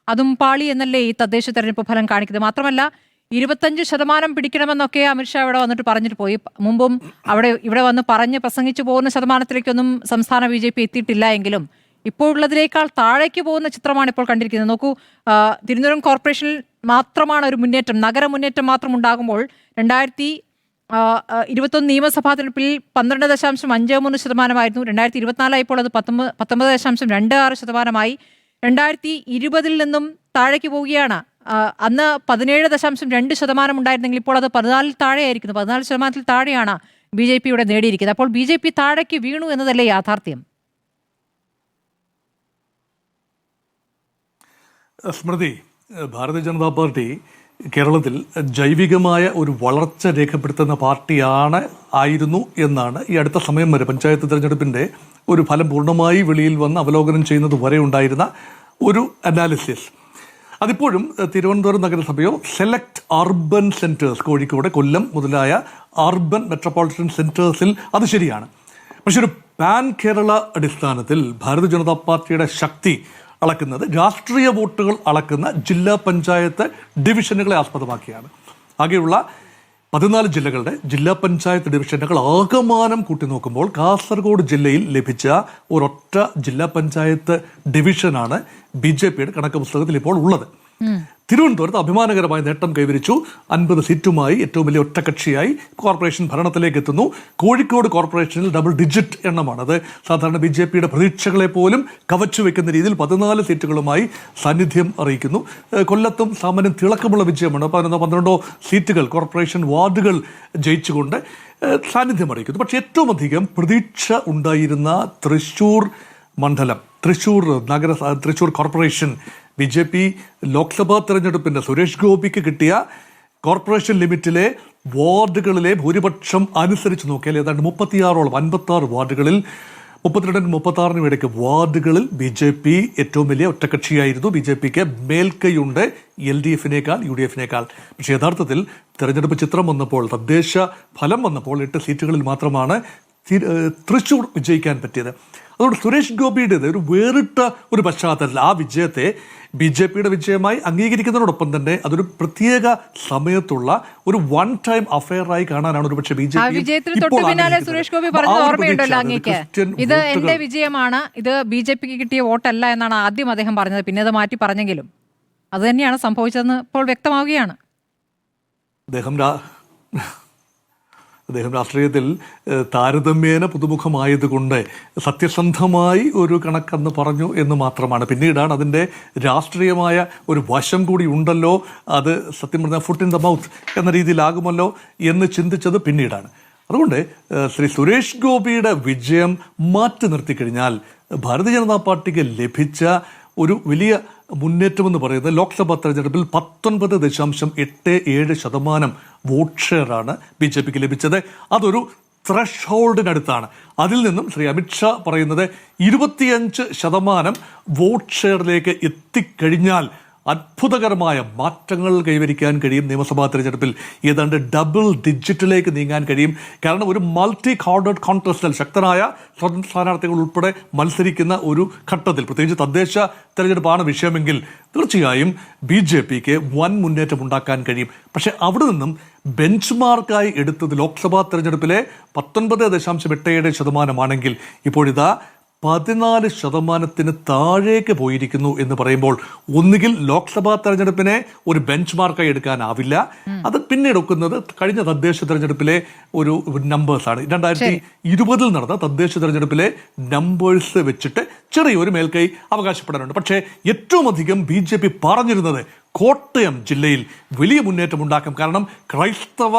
അതും പാളി എന്നല്ലേ ഈ തദ്ദേശ തെരഞ്ഞെടുപ്പ് ഫലം കാണിക്കുന്നത്? മാത്രമല്ല 25% പിടിക്കണമെന്നൊക്കെ അമിത്ഷാ ഇവിടെ വന്നിട്ട് പറഞ്ഞിട്ട് പോയി. മുമ്പും ഇവിടെ വന്ന് പ്രസംഗിച്ചു പോകുന്ന ശതമാനത്തിലേക്കൊന്നും സംസ്ഥാന BJP എത്തിയിട്ടില്ല എങ്കിലും ഇപ്പോൾ ഉള്ളതിനേക്കാൾ താഴേക്ക് പോകുന്ന ചിത്രമാണ് ഇപ്പോൾ കണ്ടിരിക്കുന്നത്. നോക്കൂ, തിരുവനന്തപുരം കോർപ്പറേഷനിൽ മാത്രമാണ് ഒരു മുന്നേറ്റം, നഗര മുന്നേറ്റം മാത്രം ഉണ്ടാകുമ്പോൾ 2021 നിയമസഭാ തെരഞ്ഞെടുപ്പിൽ 12.53%. 2024 ആയപ്പോൾ അത് 19.26%. 2020 നിന്നും താഴേക്ക് പോവുകയാണ്. അന്ന് 17.2% ഉണ്ടായിരുന്നെങ്കിൽ ഇപ്പോൾ അത് 14 താഴെയായിരിക്കുന്നു. 14% താഴെയാണ് BJP ഇവിടെ നേടിയിരിക്കുന്നത്. അപ്പോൾ BJP താഴേക്ക് വീണു എന്നതല്ലേ യാഥാർത്ഥ്യം? സ്മൃതി, ഭാരതീയ ജനതാ പാർട്ടി കേരളത്തിൽ ജൈവികമായ ഒരു വളർച്ച രേഖപ്പെടുത്തുന്ന ആയിരുന്നു എന്നാണ് ഈ അടുത്ത സമയം വരെ പഞ്ചായത്ത് തിരഞ്ഞെടുപ്പിന്റെ ഒരു ഫലം പൂർണ്ണമായി വെളിയിൽ വന്ന് അവലോകനം ചെയ്യുന്നത് വരെ ഉണ്ടായിരുന്ന ഒരു അനാലിസിസ്. അതിപ്പോഴും തിരുവനന്തപുരം നഗരസഭയോ select urban centres, Kozhikode, Kollam മുതലായ അർബൻ മെട്രോപൊളിറ്റൻ സെന്റേഴ്സിൽ അത് ശരിയാണ്. പക്ഷെ ഒരു പാൻ കേരള അടിസ്ഥാനത്തിൽ ഭാരതീയ ജനതാ പാർട്ടിയുടെ ശക്തി അളക്കുന്നത് രാഷ്ട്രീയ വോട്ടുകൾ അളക്കുന്ന ജില്ലാ പഞ്ചായത്ത് ഡിവിഷനുകളെ ആസ്പദമാക്കിയാണ്. ആകെയുള്ള 14 ജില്ലകളുടെ ജില്ലാ പഞ്ചായത്ത് ഡിവിഷനുകൾ ആകമാനം കൂട്ടി നോക്കുമ്പോൾ കാസർഗോഡ് ജില്ലയിൽ ലഭിച്ച ഒരൊറ്റ ജില്ലാ പഞ്ചായത്ത് ഡിവിഷനാണ് BJPയുടെ കണക്ക് പുസ്തകത്തിൽ ഇപ്പോൾ ഉള്ളത്. തിരുവനന്തപുരത്ത് അഭിമാനകരമായ നേട്ടം കൈവരിച്ചു. 50 സീറ്റുമായി ഏറ്റവും വലിയ ഒറ്റക്കക്ഷിയായി കോർപ്പറേഷൻ ഭരണത്തിലേക്ക് എത്തുന്നു. കോഴിക്കോട് കോർപ്പറേഷനിൽ ഡബിൾ ഡിജിറ്റ് എണ്ണമാണ്. അത് സാധാരണ BJPയുടെ പ്രതീക്ഷകളെ പോലും കവച്ചു വെക്കുന്ന രീതിയിൽ 14 സീറ്റുകളുമായി സാന്നിധ്യം അറിയിക്കുന്നു. കൊല്ലത്തും സാമാന്യം തിളക്കമുള്ള വിജയമാണ്. 11-12 സീറ്റുകൾ കോർപ്പറേഷൻ വാർഡുകൾ ജയിച്ചുകൊണ്ട് സാന്നിധ്യം അറിയിക്കുന്നു. പക്ഷേ ഏറ്റവും അധികം പ്രതീക്ഷ ഉണ്ടായിരുന്ന തൃശ്ശൂർ മണ്ഡലം, തൃശ്ശൂർ കോർപ്പറേഷൻ BJP ലോക്സഭാ തെരഞ്ഞെടുപ്പിന്റെ സുരേഷ് ഗോപിക്ക് കിട്ടിയ കോർപ്പറേഷൻ ലിമിറ്റിലെ വാർഡുകളിലെ ഭൂരിപക്ഷം അനുസരിച്ച് നോക്കിയാൽ ഏതാണ്ട് 56 വാർഡുകളിൽ 32-36 ഇടയ്ക്ക് വാർഡുകളിൽ BJP ഏറ്റവും വലിയ ഒറ്റക്കക്ഷിയായിരുന്നു. BJPക്ക് മേൽക്കൈയുണ്ട് LDFിനേക്കാൾ UDFിനേക്കാൾ. പക്ഷേ യഥാർത്ഥത്തിൽ തെരഞ്ഞെടുപ്പ് ചിത്രം വന്നപ്പോൾ, തദ്ദേശ ഫലം വന്നപ്പോൾ 8 സീറ്റുകളിൽ മാത്രമാണ് തൃശ്ശൂർ വിജയിക്കാൻ പറ്റിയത്. അതുകൊണ്ട് സുരേഷ് ഗോപിയുടേത് ഒരു വേറിട്ട ഒരു പശ്ചാത്തലത്തിൽ ആ വിജയത്തെ BJPയുടെ വിജയമായി അംഗീകരിക്കുന്നതിനോടൊപ്പം തന്നെ അതൊരു പ്രത്യേക സമയത്തുള്ള ഒരു വൺ ടൈം അഫയർ ആയി കാണാനാണ് ഒരു പക്ഷേ BJP. സുരേഷ് ഗോപി പറഞ്ഞത് ഓർമ്മയുണ്ടല്ലോ അങ്ങേക്ക്, ഇത് എന്റെ വിജയമാണ്, ഇത് BJPക്ക് കിട്ടിയ വോട്ടല്ല എന്നാണ് ആദ്യം അദ്ദേഹം പറഞ്ഞത്. പിന്നെ അത് മാറ്റി പറഞ്ഞെങ്കിലും അത് തന്നെയാണ് സംഭവിച്ചതെന്ന് ഇപ്പോൾ വ്യക്തമാവുകയാണ്. അദ്ദേഹം രാഷ്ട്രീയത്തിൽ താരതമ്യേന പുതുമുഖമായതുകൊണ്ട് സത്യസന്ധമായി ഒരു കണക്കെന്ന് പറഞ്ഞു എന്ന് മാത്രമാണ്. പിന്നീടാണ് അതിൻ്റെ രാഷ്ട്രീയമായ ഒരു വശം കൂടി ഉണ്ടല്ലോ, അത് സത്യം പറഞ്ഞാൽ ഫുട്ട് ഇൻ ദ മൗത്ത് എന്ന രീതിയിലാകുമല്ലോ എന്ന് ചിന്തിച്ചത് പിന്നീടാണ്. അതുകൊണ്ട് ശ്രീ സുരേഷ് ഗോപിയുടെ വിജയം മാറ്റി നിർത്തിക്കഴിഞ്ഞാൽ ഭാരതീയ ജനതാ പാർട്ടിക്ക് ലഭിച്ച ഒരു വലിയ മുന്നേറ്റമെന്ന് പറയുന്നത് ലോക്സഭാ തെരഞ്ഞെടുപ്പിൽ 19.87% വോട്ട് ഷെയറാണ് BJPക്ക് ലഭിച്ചത്. അതൊരു ത്രഷ് ഹോൾഡിനടുത്താണ്. അതിൽ നിന്നും ശ്രീ അമിത്ഷാ പറയുന്നത് 25% വോട്ട് ഷെയറിലേക്ക് എത്തിക്കഴിഞ്ഞാൽ അത്ഭുതകരമായ മാറ്റങ്ങൾ കൈവരിക്കാൻ കഴിയും. നിയമസഭാ തെരഞ്ഞെടുപ്പിൽ ഏതാണ്ട് ഡബിൾ ഡിജിറ്റിലേക്ക് നീങ്ങാൻ കഴിയും. കാരണം ഒരു മൾട്ടി കോർഡഡ് കോൺടെസ്റ്റിൽ ശക്തനായ സ്വതന്ത്ര സ്ഥാനാർത്ഥികൾ ഉൾപ്പെടെ മത്സരിക്കുന്ന ഒരു ഘട്ടത്തിൽ, പ്രത്യേകിച്ച് തദ്ദേശ തെരഞ്ഞെടുപ്പാണ് വിഷയമെങ്കിൽ തീർച്ചയായും BJPക്ക് വൻ മുന്നേറ്റം ഉണ്ടാക്കാൻ കഴിയും. പക്ഷെ അവിടെ നിന്നും ബെഞ്ച് മാർക്കായി എടുത്തത് ലോക്സഭാ തെരഞ്ഞെടുപ്പിലെ 19.87% ഇപ്പോഴിതാ 14% താഴേക്ക് പോയിരിക്കുന്നു എന്ന് പറയുമ്പോൾ ഒന്നുകിൽ ലോക്സഭാ തെരഞ്ഞെടുപ്പിനെ ഒരു ബെഞ്ച് മാർക്കായി എടുക്കാനാവില്ല. അത് പിന്നീട് ഒക്കുന്നത് കഴിഞ്ഞ തദ്ദേശ തെരഞ്ഞെടുപ്പിലെ ഒരു നമ്പേഴ്സാണ്. 2020 നടന്ന തദ്ദേശ തെരഞ്ഞെടുപ്പിലെ നമ്പേഴ്സ് വെച്ചിട്ട് ചെറിയൊരു മേൽക്കൈ അവകാശപ്പെടാനുണ്ട്. പക്ഷേ ഏറ്റവും അധികം BJP പറഞ്ഞിരുന്നത് കോട്ടയം ജില്ലയിൽ വലിയ മുന്നേറ്റമുണ്ടാക്കും. കാരണം ക്രൈസ്തവ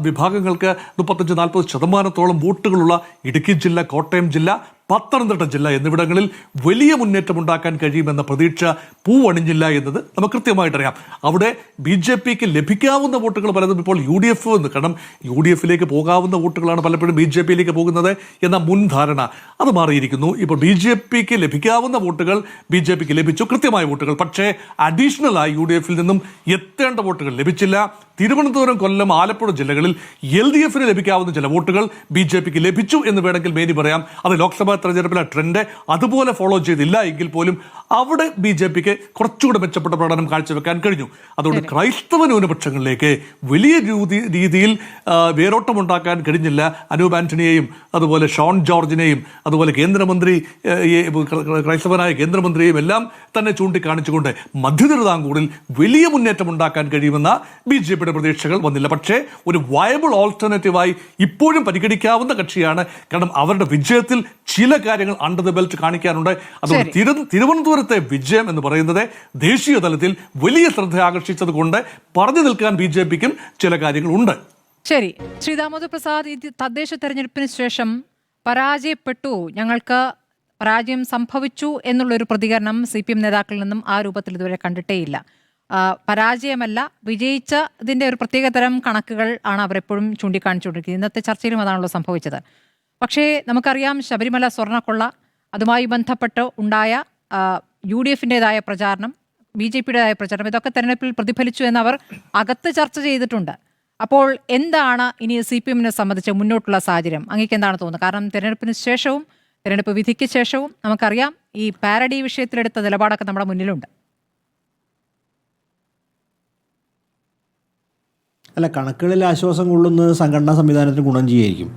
വിഭാഗങ്ങൾക്ക് 35-40% വോട്ടുകളുള്ള ഇടുക്കി ജില്ല, കോട്ടയം ജില്ല, പത്തനംതിട്ട ജില്ല എന്നിവിടങ്ങളിൽ വലിയ മുന്നേറ്റമുണ്ടാക്കാൻ കഴിയുമെന്ന പ്രതീക്ഷ പൂവണിഞ്ഞില്ല എന്നത് നമുക്ക് കൃത്യമായിട്ടറിയാം. അവിടെ BJPക്ക് ലഭിക്കാവുന്ന വോട്ടുകൾ പലതും ഇപ്പോൾ UDF എന്ന്, കാരണം UDFിലേക്ക് പോകാവുന്ന വോട്ടുകളാണ് പലപ്പോഴും BJPയിലേക്ക് പോകുന്നത് എന്ന മുൻധാരണ അത് മാറിയിരിക്കുന്നു. ഇപ്പോൾ BJPക്ക് ലഭിക്കാവുന്ന വോട്ടുകൾ BJPക്ക് ലഭിച്ചു, കൃത്യമായ വോട്ടുകൾ. പക്ഷേ അഡീഷണലായി UDFിൽ നിന്നും എത്തേണ്ട വോട്ടുകൾ ലഭിച്ചില്ല. തിരുവനന്തപുരം, കൊല്ലം, ആലപ്പുഴ ജില്ലകളിൽ LDFിന് ലഭിക്കാവുന്ന ചില വോട്ടുകൾ BJPക്ക് ലഭിച്ചു എന്ന് വേണമെങ്കിൽ മേനി പറയാം. അത് ലോക്സഭാ തെരഞ്ഞെടുപ്പിലെ ട്രെൻഡ് അതുപോലെ ഫോളോ ചെയ്തില്ല എങ്കിൽ പോലും അവിടെ BJPക്ക് കുറച്ചുകൂടെ മെച്ചപ്പെട്ട പ്രകടനം കാഴ്ചവെക്കാൻ കഴിഞ്ഞു. അതുകൊണ്ട് ക്രൈസ്തവ ന്യൂനപക്ഷങ്ങളിലേക്ക് വലിയ രീതിയിൽ വേരോട്ടമുണ്ടാക്കാൻ കഴിഞ്ഞില്ല. അനൂപ് ആന്റണിയെയും അതുപോലെ ഷോൺ ജോർജിനെയും അതുപോലെ കേന്ദ്രമന്ത്രി, ക്രൈസ്തവനായ കേന്ദ്രമന്ത്രിയെയും എല്ലാം തന്നെ ചൂണ്ടിക്കാണിച്ചുകൊണ്ട് മധ്യ തിരുവിതാംകൂറിൽ വലിയ മുന്നേറ്റം ഉണ്ടാക്കാൻ കഴിയുമെന്ന BJPയുടെ പ്രതീക്ഷകൾ വന്നില്ല. പക്ഷേ ഒരു വയബിൾ ഓൾട്ടർനേറ്റീവായി ഇപ്പോഴും പരിഗണിക്കാവുന്ന കക്ഷിയാണ്. കാരണം അവരുടെ വിജയത്തിൽ ചില കാര്യങ്ങൾ അണ്ടർ ദ ബെൽറ്റ് കാണിക്കാനുണ്ട്. അതുകൊണ്ട് തിരുവനന്തപുരത്തെ വിജയം എന്ന് പറയുന്നത് ദേശീയ തലത്തിൽ വലിയ ശ്രദ്ധ ആകർഷിച്ചത് കൊണ്ട് പറഞ്ഞു നിൽക്കാൻ BJPക്കും ചില കാര്യങ്ങളുണ്ട്. ശരി, ശ്രീ ദാമോദർ പ്രസാദ്, തദ്ദേശ തെരഞ്ഞെടുപ്പിന് ശേഷം പരാജയപ്പെട്ടു, ഞങ്ങൾക്ക് പരാജയം സംഭവിച്ചു എന്നുള്ളൊരു പ്രതികരണം CPM നേതാക്കളിൽ നിന്നും ആ രൂപത്തിൽ ഇതുവരെ കണ്ടിട്ടേയില്ല. പരാജയമല്ല, വിജയിച്ചതിൻ്റെ ഒരു പ്രത്യേകതരം കണക്കുകൾ ആണ് അവരെപ്പോഴും ചൂണ്ടിക്കാണിച്ചുകൊണ്ടിരിക്കുന്നത്. ഇന്നത്തെ ചർച്ചയിലും അതാണല്ലോ സംഭവിച്ചത്. പക്ഷേ നമുക്കറിയാം, ശബരിമല സ്വർണ്ണക്കൊള്ള, അതുമായി ബന്ധപ്പെട്ട് ഉണ്ടായ UDFിൻ്റെതായ പ്രചാരണം, BJPയുടേതായ പ്രചാരണം, ഇതൊക്കെ തെരഞ്ഞെടുപ്പിൽ പ്രതിഫലിച്ചു എന്ന് അവർ അകത്ത് ചർച്ച ചെയ്തിട്ടുണ്ട്. അപ്പോൾ എന്താണ് ഇനി CPMനെ സംബന്ധിച്ച് മുന്നോട്ടുള്ള സാഹചര്യം? അങ്ങേക്ക് എന്താണ് തോന്നുന്നത്? കാരണം തെരഞ്ഞെടുപ്പിന് ശേഷവും തെരഞ്ഞെടുപ്പ് വിധിക്ക് ശേഷവും നമുക്കറിയാം ഈ പാരഡി വിഷയത്തിലെടുത്ത നിലപാടൊക്കെ നമ്മുടെ മുന്നിലുണ്ട്. അല്ല, കണക്കുകളിൽ ആശ്വാസം കൊള്ളുന്നത് സംഘടനാ സംവിധാനത്തിന് ഗുണം ചെയ്യുമായിരിക്കും.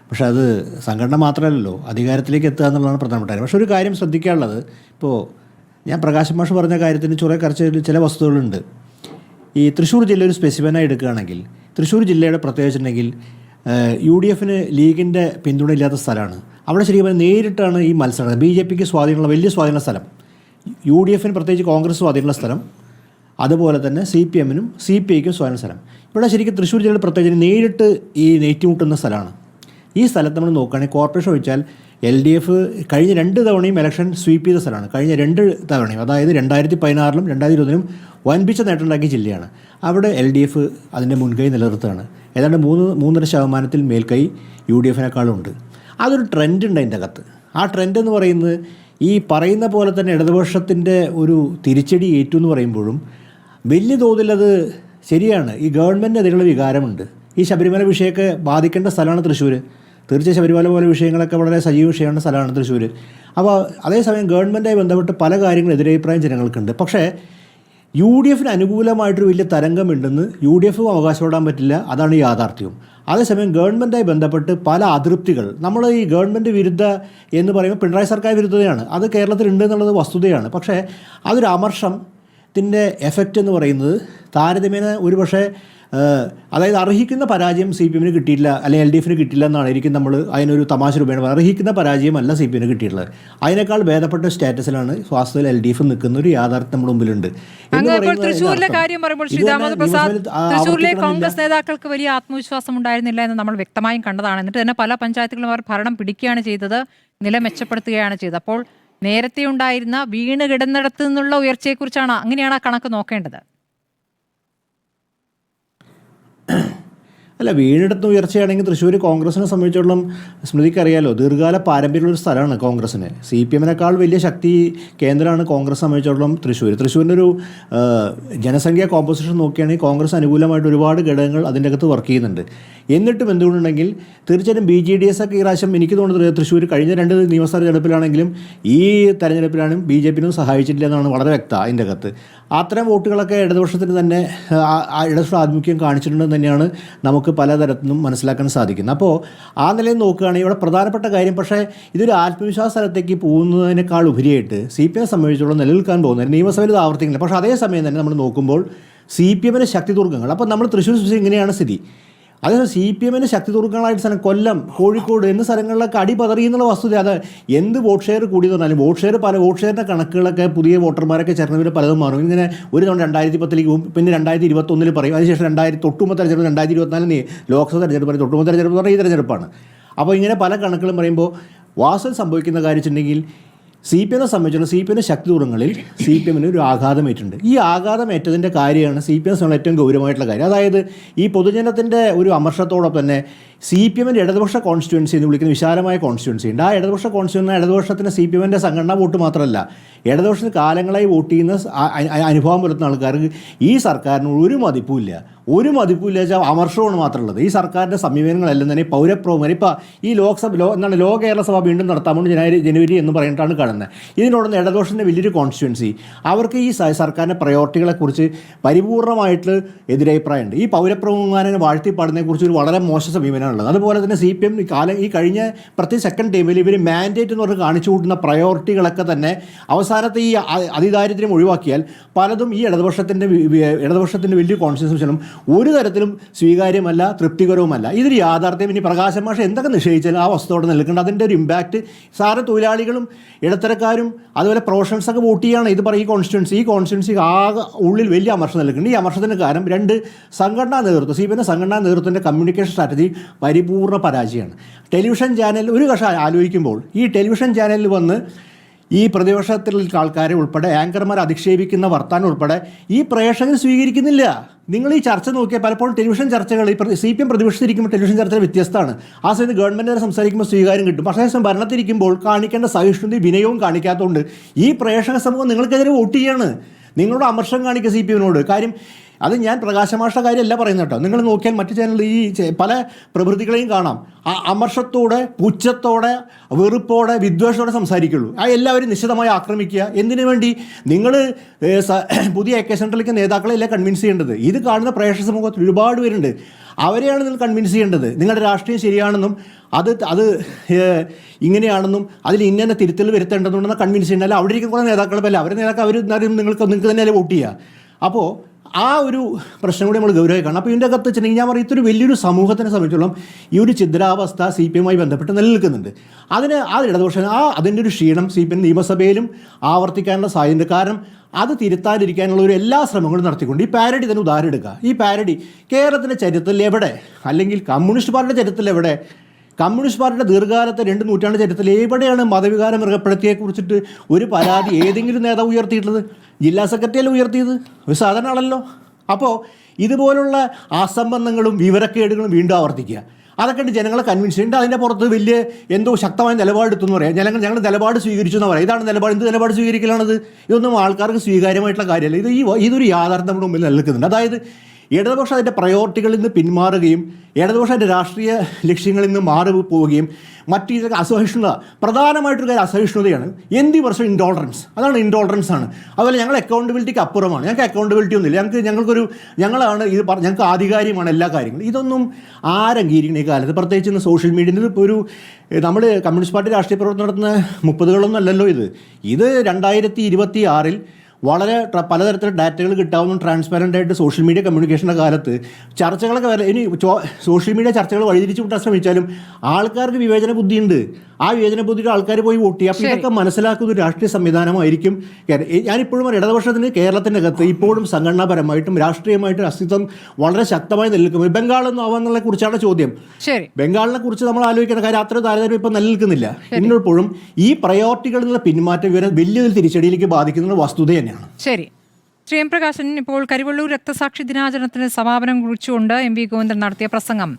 പക്ഷേ അത് സംഘടന മാത്രമല്ലല്ലോ, അധികാരത്തിലേക്ക് എത്തുക എന്നുള്ളതാണ് പ്രധാനപ്പെട്ട കാര്യം. പക്ഷേ ഒരു കാര്യം ശ്രദ്ധിക്കാനുള്ളത്, ഇപ്പോൾ ഞാൻ പ്രകാശ് മാഷ് പറഞ്ഞ കാര്യത്തിന് ചില വസ്തുതകളുണ്ട്. ഈ തൃശ്ശൂർ ജില്ല ഒരു സ്പെസിഫിനായി എടുക്കുകയാണെങ്കിൽ, തൃശ്ശൂർ ജില്ലയുടെ പ്രത്യേകിച്ചിട്ടുണ്ടെങ്കിൽ UDFിന് ലീഗിൻ്റെ പിന്തുണ ഇല്ലാത്ത സ്ഥലമാണ്. അവിടെ ശരിക്കും പറഞ്ഞാൽ നേരിട്ടാണ് ഈ മത്സരം. BJPക്ക് സ്വാധീനമുള്ള, വലിയ സ്വാധീനമുള്ള സ്ഥലം, UDFിന് പ്രത്യേകിച്ച് കോൺഗ്രസ് സ്വാധീനമുള്ള സ്ഥലം, അതുപോലെ തന്നെ CPMനും CPIക്കും സ്വാധീന സ്ഥലം. ഇവിടെ ശരിക്കും തൃശ്ശൂർ ജില്ലയിൽ പ്രത്യേകിച്ച് നേരിട്ട് ഈ നെയ്റ്റുമുട്ടുന്ന സ്ഥലമാണ്. ഈ സ്ഥലത്ത് നമ്മൾ നോക്കുകയാണെങ്കിൽ കോർപ്പറേഷൻ ഒഴിച്ചാൽ LDF കഴിഞ്ഞ 2 തവണയും ഇലക്ഷൻ സ്വീപ്പ് ചെയ്ത സ്ഥലമാണ്. കഴിഞ്ഞ 2 തവണയും, അതായത് 2016-ലും 2020-ലും വൻപിച്ച നേട്ടമുണ്ടാക്കിയ ജില്ലയാണ്. അവിടെ LDF അതിൻ്റെ മുൻകൈ നിലനിർത്തുകയാണ്. ഏതാണ്ട് 3.5% മേൽക്കൈ UDFിനേക്കാളും. അതൊരു ട്രെൻഡ് ഉണ്ട് അതിൻ്റെ അകത്ത്. ആ ട്രെൻഡ് എന്ന് പറയുന്നത് ഈ പറയുന്ന പോലെ തന്നെ ഇടതുപക്ഷത്തിൻ്റെ ഒരു തിരിച്ചടി ഏറ്റു എന്ന് പറയുമ്പോഴും വലിയ തോതിൽ അത് ശരിയാണ്. ഈ ഗവൺമെൻറ് അതിനുള്ള വികാരമുണ്ട്. ഈ ശബരിമല വിഷയമൊക്കെ ബാധിക്കേണ്ട സ്ഥലമാണ് തൃശ്ശൂർ. തീർച്ചയായും ശബരിമല പോലെ വിഷയങ്ങളൊക്കെ വളരെ സജീവ വിഷയമാണ് സ്ഥലമാണ് തൃശ്ശൂർ. അപ്പോൾ അതേസമയം ഗവൺമെൻറ്റായി ബന്ധപ്പെട്ട് പല കാര്യങ്ങളും എതിരഭിപ്രായം ജനങ്ങൾക്കുണ്ട്. പക്ഷേ UDFിന് അനുകൂലമായിട്ടൊരു വലിയ തരംഗമുണ്ടെന്ന് UDFും അവകാശപ്പെടാൻ പറ്റില്ല. അതാണ് യാഥാർത്ഥ്യം. അതേസമയം ഗവൺമെൻറ്റായി ബന്ധപ്പെട്ട് പല അതൃപ്തികൾ, നമ്മൾ ഈ ഗവൺമെൻറ് വിരുദ്ധ എന്ന് പറയുമ്പോൾ പിണറായി സർക്കാർ വിരുദ്ധതയാണ്, അത് കേരളത്തിലുണ്ട് എന്നുള്ളത് വസ്തുതയാണ്. പക്ഷേ അതൊരു അമർഷത്തിൻ്റെ എഫക്റ്റ് എന്ന് പറയുന്നത് താരതമ്യേന ഒരു പക്ഷേ അതായത് അർഹിക്കുന്ന പരാജയം CPMന് കിട്ടിയില്ല, അല്ലെങ്കിൽ LDFിന് കിട്ടില്ല എന്നാണ് എനിക്ക് നമ്മൾ അതിനൊരു തമാശ രൂപേണ പറയുന്നത്. അർഹിക്കുന്ന പരാജയമല്ല CPMന് കിട്ടിയിട്ടുള്ളത്. അതിനേക്കാൾ ഭേദപ്പെട്ട സ്റ്റാറ്റസിലാണ് വാസ്തവത്തിൽ LDF നിൽക്കുന്ന ഒരു യാഥാർത്ഥ്യം നമ്മുടെ മുമ്പിലുണ്ട്. തൃശ്ശൂരിലെ കാര്യം പറയുമ്പോൾ ശ്രീ ദാമോദർ പ്രസാദ്, തൃശ്ശൂരിലെ കോൺഗ്രസ് നേതാക്കൾക്ക് വലിയ ആത്മവിശ്വാസം ഉണ്ടായിരുന്നില്ല എന്ന് നമ്മൾ വ്യക്തമായും കണ്ടതാണ്. എന്നിട്ട് തന്നെ പല പഞ്ചായത്തുകളും അവർ ഭരണം പിടിക്കുകയാണ് ചെയ്തത്, നില മെച്ചപ്പെടുത്തുകയാണ് ചെയ്തത്. അപ്പോൾ നേരത്തെ ഉണ്ടായിരുന്ന വീണ് കിടന്നിടത്ത് നിന്നുള്ള ഉയർച്ചയെക്കുറിച്ചാണ്, അങ്ങനെയാണ് ആ കണക്ക് നോക്കേണ്ടത്. അല്ല, വീണെടുത്ത ഉയർച്ചയാണെങ്കിൽ തൃശ്ശൂർ കോൺഗ്രസിനെ സംബന്ധിച്ചിടത്തോളം സ്മൃതിക്ക് അറിയാലോ, ദീർഘകാല പാരമ്പര്യമുള്ളൊരു സ്ഥലമാണ് കോൺഗ്രസിന്. CPMനേക്കാൾ വലിയ ശക്തി കേന്ദ്രമാണ് കോൺഗ്രസ് സംബന്ധിച്ചിടത്തോളം തൃശ്ശൂരിൻ്റെ ഒരു ജനസംഖ്യാ കോമ്പോസിഷൻ നോക്കുകയാണെങ്കിൽ കോൺഗ്രസ് അനുകൂലമായിട്ട് ഒരുപാട് ഘടകങ്ങൾ അതിൻ്റെ അകത്ത് വർക്ക് ചെയ്യുന്നുണ്ട്. എന്നിട്ടും എന്തുകൊണ്ടുണ്ടെങ്കിൽ തീർച്ചയായിട്ടും BJDS ഒക്കെ ഈ പ്രാവശ്യം എനിക്ക് തോന്നുന്നത് തൃശ്ശൂർ കഴിഞ്ഞ 2 നിയമസഭാ തെരഞ്ഞെടുപ്പിലാണെങ്കിലും ഈ തെരഞ്ഞെടുപ്പിലാണെങ്കിലും BJPനും സഹായിച്ചിട്ടില്ല എന്നാണ് വളരെ വ്യക്തം. അതിൻ്റെ അകത്ത് അത്തരം വോട്ടുകളൊക്കെ ഇടതുപക്ഷത്തിന് തന്നെ ഇടതുപക്ഷ ആധിപത്യം കാണിച്ചിട്ടുണ്ടെന്ന് തന്നെയാണ് നമുക്ക് പലതരത്തിലും മനസ്സിലാക്കാൻ സാധിക്കുന്നത്. അപ്പോൾ ആ നിലയിൽ നോക്കുകയാണെങ്കിൽ ഇവിടെ പ്രധാനപ്പെട്ട കാര്യം, പക്ഷേ ഇതൊരു ആത്മവിശ്വാസ തലത്തേക്ക് പോകുന്നതിനേക്കാൾ ഉപരിയായിട്ട് CPM സംബന്ധിച്ചോളം നിലനിൽക്കാൻ പോകുന്നത് നിയമസഭയിൽ ഇത് ആവർത്തിക്കില്ല. പക്ഷേ അതേസമയം തന്നെ നമ്മൾ നോക്കുമ്പോൾ CPMന് ശക്തി ദുർഗങ്ങൾ, അപ്പോൾ നമ്മൾ തൃശ്ശൂർ ഇങ്ങനെയാണ് സ്ഥിതി. അതായത് CPM ശക്തി തുറക്കാനായിട്ട് സ്ഥലം കൊല്ലം, കോഴിക്കോട് എന്നീ സ്ഥലങ്ങളിലൊക്കെ അടിപതറി എന്നുള്ള വസ്തുത. അത് എന്ത് വോട്ട് ഷെയർ കൂടി എന്ന് പറഞ്ഞാലും വോട്ട് ഷെയറിൻ്റെ കണക്കുകളൊക്കെ പുതിയ വോട്ടർമാരൊക്കെ ചേർന്നവർ പലതും മാറും. ഇങ്ങനെ ഒരു തവണ 2010 പിന്നെ 2021 പറയും, അതിനുശേഷം തൊട്ടുമ്പ് തെരഞ്ഞെടുപ്പ് 2024 ലോക്സഭ തെരഞ്ഞെടുപ്പ് പറയും, തൊട്ടുമ്പ് തെരഞ്ഞെടുപ്പ് പറഞ്ഞാൽ ഈ തെരഞ്ഞെടുപ്പാണ്. അപ്പോൾ ഇങ്ങനെ പല കണക്കുകളും പറയുമ്പോൾ വാസ്തവം സംഭവിക്കുന്ന കാര്യം വെച്ചിട്ടുണ്ടെങ്കിൽ CPM സംബന്ധിച്ചുള്ള CPM ശക്തി ദൂരങ്ങളിൽ CPM ഒരു ആഘാതമേറ്റുണ്ട്. ഈ ആഘാതമേറ്റതിൻ്റെ കാര്യമാണ് CPM സംബന്ധിച്ച് ഏറ്റവും ഗൗരവമായിട്ടുള്ള കാര്യം. അതായത് ഈ പൊതുജനത്തിൻ്റെ ഒരു അമർഷത്തോടൊപ്പം തന്നെ CPM ഇടതുപക്ഷ കോൺസ്റ്റിറ്റ്യുവൻസി എന്ന് വിളിക്കുന്ന വിശാലമായ കോൺസ്റ്റിറ്റ്യുവൻസി ഉണ്ട്. ആ ഇടതുപക്ഷ കോൺസ്റ്റിറ്റ്യുവൻസി ഇടതുപക്ഷത്തിന് CPM സംഘടനാ വോട്ട് മാത്രമല്ല, ഇടതുപക്ഷത്തിന് കാലങ്ങളായി വോട്ട് ചെയ്യുന്ന അനുഭവം പുലർത്തുന്ന ആൾക്കാർക്ക് ഈ സർക്കാരിന് ഒരു മതിപ്പുമില്ല വെച്ചാൽ അമർഷമാണ് മാത്രമുള്ളത്. ഈ സർക്കാരിൻ്റെ സമീപനങ്ങളെല്ലാം തന്നെ പൗരപ്രമുഖർ ഇപ്പോൾ ഈ ലോ കേരള സഭ വീണ്ടും നടത്താമെന്ന് ജനുവരി എന്ന് പറഞ്ഞിട്ടാണ് കാണുന്നത്. ഇതിനോടൊന്ന് ഇടതുപക്ഷത്തിൻ്റെ വലിയൊരു കോൺസ്റ്റിറ്റ്യുവൻസി അവർക്ക് ഈ സർക്കാരിൻ്റെ പ്രയോറിറ്റികളെക്കുറിച്ച് പരിപൂർണമായിട്ട് എതിരഭിപ്രായമുണ്ട്. ഈ പൗരപ്രമുഖന്മാരെ വാഴ്ത്തിപ്പാടുന്നതിനെക്കുറിച്ച് ഒരു വളരെ മോശം സമീപനമാണുള്ളത്. അതുപോലെ തന്നെ CPM ഈ കഴിഞ്ഞ പ്രത്യേക സെക്കൻഡ് ടൈമിൽ ഇവർ മാൻഡേറ്റ് എന്ന് പറഞ്ഞ് കാണിച്ചു കൂട്ടുന്ന പ്രയോറിറ്റികളൊക്കെ തന്നെ അവസാനത്തെ ഈ അതിദാരിദ്ര്യം ഒഴിവാക്കിയാൽ പലതും ഈ ഇടതുപക്ഷത്തിൻ്റെ വലിയ കോൺസ്റ്റിറ്റ്യുവൻസിനും ഒരു തരത്തിലും സ്വീകാര്യമല്ല, തൃപ്തികരവുമല്ല. ഇതൊരു യാഥാർത്ഥ്യം. ഇനി പ്രകാശൻ മാഷ് എന്തൊക്കെ നിശ്ചയിച്ചാലും ആ വസ്തുതയോടെ നിൽക്കേണ്ട അതിൻ്റെ ഒരു ഇമ്പാക്റ്റ് തൊഴിലാളികളും ഇടത്തരക്കാരും അതുപോലെ പ്രൊഫഷണൽസൊക്കെ വോട്ട് ചെയ്യുകയാണ്. ഇത് പറയും ഈ കോൺസ്റ്റിറ്റ്യുവൻസി ആകെ ഉള്ളിൽ വലിയ അമർഷം നിൽക്കുന്നുണ്ട്. ഈ അമർഷത്തിന് കാരണം സംഘടനാ നേതൃത്വം, CPM സംഘടനാ നേതൃത്വത്തിൻ്റെ കമ്മ്യൂണിക്കേഷൻ സ്ട്രാറ്റജി പരിപൂർണ്ണ പരാജയമാണ്. ടെലിവിഷൻ ചാനൽ ഒരു കഷം ആലോചിക്കുമ്പോൾ ഈ ടെലിവിഷൻ ചാനലിൽ വന്ന് ഈ പ്രതിപക്ഷത്തിലുള്ള ആൾക്കാരെ ഉൾപ്പെടെ ആങ്കർമാർ അധിക്ഷേപിക്കുന്ന വർത്താനം ഉൾപ്പെടെ ഈ പ്രേക്ഷകർ സ്വീകരിക്കുന്നില്ല. നിങ്ങൾ ഈ ചർച്ച നോക്കിയാൽ പലപ്പോഴും ടെലിവിഷൻ ചർച്ചകൾ ഈ CPM പ്രതിപക്ഷത്തിരിക്കുമ്പോൾ ടെലിവിഷൻ ചർച്ചകൾ വ്യത്യസ്തമാണ്. ആ സമയത്ത് ഗവൺമെൻറ് സംസാരിക്കുമ്പോൾ സ്വീകാര്യം കിട്ടും. പക്ഷേ ഭരണത്തിരിക്കുമ്പോൾ കാണിക്കേണ്ട സഹിഷ്ണുതയും വിനയവും കാണിക്കാത്തതുകൊണ്ട് ഈ പ്രേക്ഷക സമൂഹം നിങ്ങൾക്കെതിരെ വോട്ട് ചെയ്യാണ്. നിങ്ങളോട് അമർഷം കാണിക്കുക CPM കാര്യം. അത് ഞാൻ പ്രകാശമാഷ കാര്യമല്ല പറയുന്നത് കേട്ടോ. നിങ്ങൾ നോക്കിയാൽ മറ്റു ചാനലിൽ ഈ പല പ്രവൃത്തികളെയും കാണാം. ആ അമർഷത്തോടെ, പുച്ഛത്തോടെ, വെറുപ്പോടെ, വിദ്വേഷത്തോടെ സംസാരിക്കുള്ളൂ. ആ എല്ലാവരും നിശ്ചിതമായി ആക്രമിക്കുക. എന്തിനു വേണ്ടി? നിങ്ങൾ പുതിയ AK സെൻട്രലിലേക്ക് നേതാക്കളെല്ലാം കൺവിൻസ് ചെയ്യേണ്ടത്. ഇത് കാണുന്ന പ്രേക്ഷക സമൂഹത്തിൽ ഒരുപാട് പേരുണ്ട്. അവരെയാണ് നിങ്ങൾ കൺവിൻസ് ചെയ്യേണ്ടത്. നിങ്ങളുടെ രാഷ്ട്രീയം ശരിയാണെന്നും അത് ഇങ്ങനെയാണെന്നും അതിൽ ഇന്ന തിരുത്തൽ വരുത്തേണ്ടതുണ്ടെന്ന് കൺവിൻസ് ചെയ്യണ്ടല്ല. അവിടെ ഇരിക്കുന്ന കുറേ നേതാക്കളല്ല, അവരുടെ നേതാക്കൾ നിങ്ങൾക്ക് തന്നെയല്ലേ വോട്ട് ചെയ്യുക. അപ്പോൾ ആ ഒരു പ്രശ്നം കൂടി നമ്മൾ ഗൗരവമായി കാണണം. അപ്പോൾ ഇതിൻ്റെ അകത്ത് വെച്ചിട്ടുണ്ടെങ്കിൽ ഞാൻ പറയും, ഇതൊരു വലിയൊരു സമൂഹത്തിനെ സംബന്ധിച്ചോളം ഈ ഒരു ഛിദ്രാവസ്ഥ CPM ബന്ധപ്പെട്ട് നിലനിൽക്കുന്നുണ്ട്. ഇടതുപക്ഷം അതിൻ്റെ ഒരു ക്ഷീണം CPM നിയമസഭയിലും ആവർത്തിക്കാനുള്ള സാധ്യതയുണ്ട്. കാരണം അത് തിരുത്താതിരിക്കാനുള്ള ഒരു എല്ലാ ശ്രമങ്ങളും നടത്തിക്കൊണ്ട് ഈ പാരഡി തന്നെ ഉദാഹരണം എടുക്കുക. ഈ പാരഡി കേരളത്തിൻ്റെ ചരിത്രത്തിൽ എവിടെ, അല്ലെങ്കിൽ കമ്മ്യൂണിസ്റ്റ് പാർട്ടിയുടെ ചരിത്രത്തിൽ എവിടെ, കമ്മ്യൂണിസ്റ്റ് പാർട്ടിയുടെ ദീർഘകാലത്തെ 2 നൂറ്റാണ്ട് ചരിത്രത്തിൽ എവിടെയാണ് മതവികാരം മൃഗപ്പെടുത്തിയെക്കുറിച്ചിട്ട് ഒരു പരാതി ഏതെങ്കിലും നേതാവ് ഉയർത്തിയിട്ടുള്ളത്? ജില്ലാ സെക്രട്ടറിയല്ലേ ഉയർത്തിയത്? ഒരു സാധാരണ ആളല്ലോ. അപ്പോൾ ഇതുപോലുള്ള അസംബന്ധങ്ങളും വിവരക്കേടുകളും വീണ്ടും ആവർത്തിക്കുക. അതൊക്കെ ജനങ്ങളെ കൺവിൻസ് ചെയ്യുന്നുണ്ട്. അതിൻ്റെ പുറത്ത് വലിയ എന്തോ ശക്തമായ നിലപാടെടുത്തെന്ന് പറയാം. ഞങ്ങൾ നിലപാട് സ്വീകരിച്ചു എന്ന് പറയാം. ഇതാണ് നിലപാട്. എന്ത് നിലപാട് സ്വീകരിക്കലാണത്? ഇതൊന്നും ആൾക്കാർക്ക് സ്വീകാര്യമായിട്ടുള്ള കാര്യമല്ല. ഇതൊരു യാഥാർത്ഥ്യം നമ്മുടെ മുമ്പിൽ നിലനിൽക്കുന്നുണ്ട്. അതായത് ഇടതുപക്ഷം അതിൻ്റെ പ്രയോറിറ്റികളിൽ നിന്ന് പിന്മാറുകയും ഇടതുപക്ഷം അതിൻ്റെ രാഷ്ട്രീയ ലക്ഷ്യങ്ങളിൽ നിന്ന് മാറി പോവുകയും മറ്റു ഇതൊക്കെ അസഹിഷ്ണുത, പ്രധാനമായിട്ടൊരു കാര്യം അസഹിഷ്ണുതയാണ്. എന്ത് വർഷം ഇൻടോളറൻസ്, അതാണ് ഇൻടോളറൻസ് ആണ്. അതുപോലെ ഞങ്ങൾ അക്കൗണ്ടബിലിറ്റിക്ക് അപ്പുറമാണ്. ഞങ്ങൾക്ക് അക്കൗണ്ടബിലിറ്റി ഒന്നുമില്ല. ഞങ്ങളാണ് ഇത് ഞങ്ങൾക്ക് ആധികാരികമാണ് എല്ലാ കാര്യങ്ങളും. ഇതൊന്നും ആരംഗീകരിക്കണം ഈ കാലത്ത്, പ്രത്യേകിച്ച് ഇന്ന് സോഷ്യൽ മീഡിയയിൽ. ഇപ്പോൾ നമ്മൾ കമ്മ്യൂണിസ്റ്റ് പാർട്ടി രാഷ്ട്രീയ പ്രവർത്തനം നടത്തുന്ന 30കളൊന്നും അല്ലല്ലോ ഇത് 2026 വളരെ പലതരത്തിലുള്ള ഡാറ്റകൾ കിട്ടാവുന്ന ട്രാൻസ്പാരൻ്റ് ആയിട്ട് സോഷ്യൽ മീഡിയ കമ്മ്യൂണിക്കേഷൻ്റെ കാലത്ത് ചർച്ചകളൊക്കെ ഇനി സോഷ്യൽ മീഡിയ ചർച്ചകൾ വഴിതിരിച്ചു വിട്ടാൻ ശ്രമിച്ചാലും ആൾക്കാർക്ക് വിവേചന ബുദ്ധിയുണ്ട്. ആ വിവേചന ബുദ്ധിയുടെ ആൾക്കാർ പോയി വോട്ട് ചെയ്യുക. അപ്പോൾ ഇതൊക്കെ മനസ്സിലാക്കുന്ന ഒരു രാഷ്ട്രീയ സംവിധാനമായിരിക്കും. ഞാനിപ്പോഴും ഇടതുപക്ഷത്തിന് കേരളത്തിൻ്റെ അകത്ത് ഇപ്പോഴും സംഘടനാപരമായിട്ടും രാഷ്ട്രീയമായിട്ടും അസ്തിത്വം വളരെ ശക്തമായി നിലനിൽക്കും. ബംഗാളൊന്നും ആവാന്നുള്ളതിനെ കുറിച്ചാണ് ചോദ്യം. ബംഗാളിനെ കുറിച്ച് നമ്മൾ ആലോചിക്കുന്ന കാര്യം അത്ര താരതമ്യം ഇപ്പം നിലനിൽക്കുന്നില്ല. ഇന്നിപ്പോഴും ഈ പ്രയോറിറ്റികളിൽ നിന്നുള്ള പിന്മാറ്റം ഇവരെ വലിയൊരു തിരിച്ചടിയിലേക്ക് ബാധിക്കുന്ന വസ്തുത തന്നെയാണ്. ശരി, ശ്രീ എം പ്രകാശൻ, ഇപ്പോൾ കരിവള്ളൂർ രക്തസാക്ഷി ദിനാചരണത്തിന് സമാപനം കുറിച്ചുകൊണ്ട് MV ഗോവിന്ദൻ നടത്തിയ പ്രസംഗം,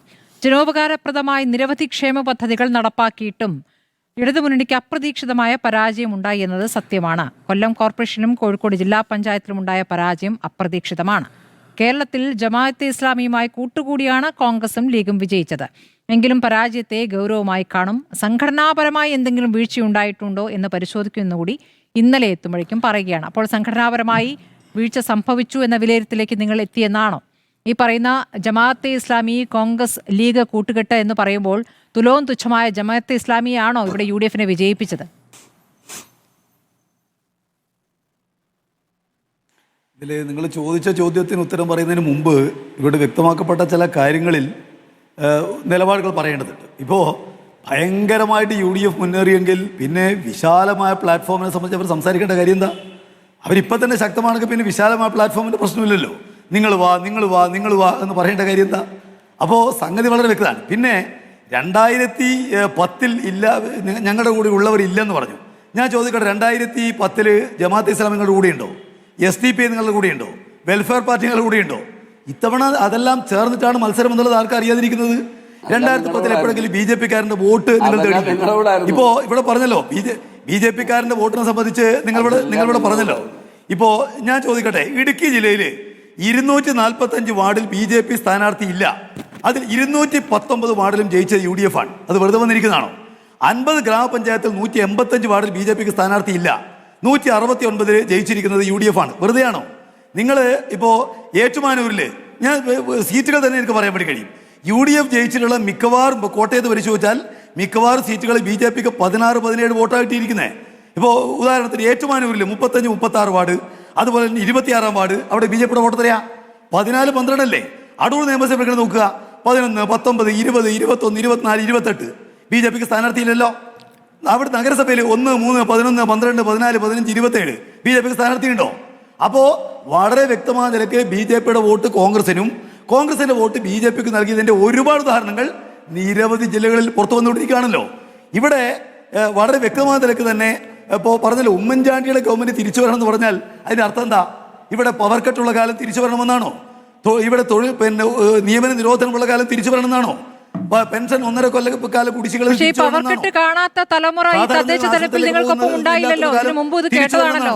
ജനോപകാരപ്രദമായ നിരവധി ക്ഷേമ പദ്ധതികൾ നടപ്പാക്കിയിട്ടും ഇടതുമുന്നണിക്ക് അപ്രതീക്ഷിതമായ പരാജയം ഉണ്ടായി എന്നത് സത്യമാണ്. കൊല്ലം കോർപ്പറേഷനും കോഴിക്കോട് ജില്ലാ പഞ്ചായത്തിലും ഉണ്ടായ പരാജയം അപ്രതീക്ഷിതമാണ്. കേരളത്തിൽ ജമാഅത്തെ ഇസ്ലാമിയുമായി കൂട്ടുകൂടിയാണ് കോൺഗ്രസും ലീഗും വിജയിച്ചത്. എങ്കിലും പരാജയത്തെ ഗൗരവമായി കാണും. സംഘടനാപരമായി എന്തെങ്കിലും വീഴ്ചയുണ്ടായിട്ടുണ്ടോ എന്ന് പരിശോധിക്കുന്നുകൂടി ഇന്നലെ എത്തുമ്പോഴേക്കും പറയുകയാണ്. അപ്പോൾ സംഘടനാപരമായി വീഴ്ച സംഭവിച്ചു എന്ന വിലയിരുത്തലേക്ക് നിങ്ങൾ എത്തിയെന്നാണോ? ഈ പറയുന്ന ജമാഅത്തെ ഇസ്ലാമി കോൺഗ്രസ് ലീഗ് കൂട്ടുകെട്ട് എന്ന് പറയുമ്പോൾ തുലോം തുച്ഛമായ ജമാഅത്തെ ഇസ്ലാമിയാണോ ഇവിടെ UDF വിജയിപ്പിച്ചത്? ഇതിൽ നിങ്ങൾ ചോദിച്ച ചോദ്യത്തിന് ഉത്തരം പറയുന്നതിന് മുമ്പ് ഇവിടെ വ്യക്തമാക്കപ്പെട്ട ചില കാര്യങ്ങളിൽ നിലപാടുകൾ പറയേണ്ടതുണ്ട്. ഇപ്പോൾ ഭയങ്കരമായിട്ട് UDF മുന്നേറിയെങ്കിൽ പിന്നെ വിശാലമായ പ്ലാറ്റ്ഫോമിനെ സംബന്ധിച്ച് അവർ സംസാരിക്കേണ്ട കാര്യം എന്താ? അവരിപ്പോൾ തന്നെ ശക്തമാണെങ്കിൽ പിന്നെ വിശാലമായ പ്ലാറ്റ്ഫോമിൻ്റെ പ്രശ്നമില്ലല്ലോ. നിങ്ങൾ വാ എന്ന് പറയേണ്ട കാര്യം എന്താ? അപ്പോൾ സംഗതി വളരെ വ്യക്തമാണ്. പിന്നെ 2010 ഇല്ല ഞങ്ങളുടെ കൂടെ ഉള്ളവരില്ലെന്ന് പറഞ്ഞു. ഞാൻ ചോദിക്കട്ടെ, 2010 ജമാഅത്തെ ഇസ്ലാമി നിങ്ങളുടെ കൂടെയുണ്ടോ? SDP നിങ്ങളുടെ കൂടെയുണ്ടോ? വെൽഫെയർ പാർട്ടി നിങ്ങളുടെ കൂടെയുണ്ടോ? ഇത്തവണ അതെല്ലാം ചേർന്നിട്ടാണ് മത്സരം എന്നുള്ളത് ആർക്കും അറിയാതിരിക്കുന്നത്. 2010 എപ്പോഴെങ്കിലും BJP-കാരൻ്റെ വോട്ട് നിങ്ങൾ തേടി. ഇപ്പോൾ ഇവിടെ പറഞ്ഞല്ലോ BJP-കാരൻ്റെ വോട്ടിനെ സംബന്ധിച്ച് നിങ്ങളിവിടെ പറഞ്ഞല്ലോ. ഇപ്പോൾ ഞാൻ ചോദിക്കട്ടെ, ഇടുക്കി ജില്ലയിൽ 245 വാർഡിൽ BJP സ്ഥാനാർത്ഥി ഇല്ല. അതിൽ 219 വാർഡിലും ജയിച്ചത് UDF ആണ്. അത് വെറുതെ വന്നിരിക്കുന്നതാണോ? 50 ഗ്രാമപഞ്ചായത്തിൽ 185 വാർഡിൽ BJP-ക്ക് സ്ഥാനാർത്ഥി ഇല്ല. 169 ജയിച്ചിരിക്കുന്നത് UDF ആണ്. വെറുതെയാണോ? നിങ്ങൾ ഇപ്പോൾ ഏറ്റുമാനൂരിൽ ഞാൻ സീറ്റുകൾ തന്നെ എനിക്ക് പറയാൻ വേണ്ടി കഴിയും. UDF ജയിച്ചിട്ടുള്ള മിക്കവാറും ഇപ്പോൾ കോട്ടയത്ത് പരിശോധിച്ചാൽ മിക്കവാറും സീറ്റുകൾ BJP-ക്ക് 16-17 വോട്ടായിട്ടിരിക്കുന്നത്. ഇപ്പോൾ ഉദാഹരണത്തിന് ഏറ്റുമാനൂരിൽ 35-36 വാർഡ്, അതുപോലെ തന്നെ 26-ാം വാർഡ് അവിടെ BJP-യുടെ വോട്ട് എത്രയാ? 14-12 അല്ലേ? അടൂർ നിയമസഭ നോക്കുക, 11, 19, 20, 21, 24, 28 BJP-ക്ക് സ്ഥാനാർത്ഥിയില്ലല്ലോ. അവിടെ നഗരസഭയിൽ 1, 3, 11, 12, 14, 15, 27 BJP-ക്ക് സ്ഥാനാർത്ഥിയുണ്ടോ? അപ്പോൾ വളരെ വ്യക്തമായ നിലയ്ക്ക് BJP-യുടെ വോട്ട് കോൺഗ്രസിനും കോൺഗ്രസിന്റെ വോട്ട് BJP-ക്ക് നൽകിയതിന്റെ ഒരുപാട് ഉദാഹരണങ്ങൾ നിരവധി ജില്ലകളിൽ പുറത്തു വന്നുകൊണ്ടിരിക്കുകയാണല്ലോ. ഇവിടെ വളരെ വ്യക്തമായ നിലയ്ക്ക് തന്നെ ഇപ്പോൾ പറഞ്ഞല്ലോ, ഉമ്മൻചാണ്ടിയുടെ ഗവൺമെന്റ് തിരിച്ചു വരണമെന്ന് പറഞ്ഞാൽ അതിന്റെ അർത്ഥം എന്താ? ഇവിടെ പവർ കട്ടുള്ള കാലം തിരിച്ചു വരണമെന്നാണോ? ഇവിടെ തൊഴിൽ നിയമന നിരോധനമുള്ള കാലം തിരിച്ചു വരണമെന്നാണോ? പെൻഷൻ 1.5 കൊല്ലക്കാല കുടിശ്ശികൾ കാണാത്ത തലമുറ ഈ തദ്ദേശ തെരഞ്ഞെടുപ്പിൽ നിങ്ങൾക്കൊപ്പം ഉണ്ടായില്ലല്ലോ. ഇതിനു മുമ്പ് ഇത് കേട്ടതാണല്ലോ.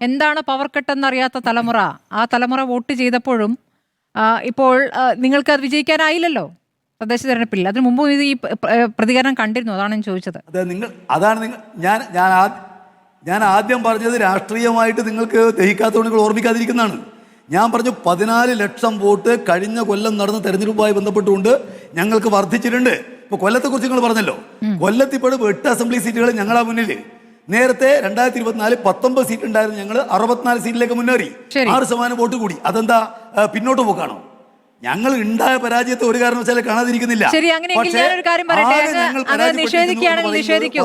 എന്താണ് പവർ കട്ട് എന്നറിയാത്ത തലമുറ? ആ തലമുറ വോട്ട് ചെയ്തപ്പോഴും ഇപ്പോൾ നിങ്ങൾക്ക് അത് വിജയിക്കാനായില്ലല്ലോ തദ്ദേശ തെരഞ്ഞെടുപ്പിൽ. അതിനു മുമ്പ് ഇത് ഈ പ്രതികരണം കണ്ടിരുന്നു. അതാണ് ഞാൻ ചോദിച്ചത്. ഞാൻ ആദ്യം പറഞ്ഞത് രാഷ്ട്രീയമായിട്ട് നിങ്ങൾക്ക് ദഹിക്കാത്തതുകൊണ്ട് നിങ്ങൾ ഓർമ്മിക്കാതിരിക്കുന്നതാണ്. ഞാൻ പറഞ്ഞു 14 ലക്ഷം വോട്ട് കഴിഞ്ഞ കൊല്ലം നടന്ന തെരഞ്ഞെടുപ്പുമായി ബന്ധപ്പെട്ടുകൊണ്ട് ഞങ്ങൾക്ക് വർദ്ധിച്ചിട്ടുണ്ട്. ഇപ്പൊ കൊല്ലത്തെക്കുറിച്ച് നിങ്ങൾ പറഞ്ഞല്ലോ. കൊല്ലത്തിപ്പോഴും 8 അസംബ്ലി സീറ്റുകൾ ഞങ്ങളാ മുന്നിൽ. നേരത്തെ 2024 19 സീറ്റ് ഉണ്ടായിരുന്നു, ഞങ്ങൾ 64 സീറ്റിലേക്ക് മുന്നേറി. 6% വോട്ട് കൂടി. അതെന്താ പിന്നോട്ട് പോക്കാണോ? ഞങ്ങൾ ഉണ്ടായ പരാജയത്തെ ഒരു കാരണവശാലും കാണാതിരിക്കുന്നില്ല. ശരി, അങ്ങനെയെങ്കിൽ ഞാനൊരു കാര്യം പറയട്ടെ. നിഷേധിക്കുകയാണെങ്കിൽ നിഷേധിക്കൂ.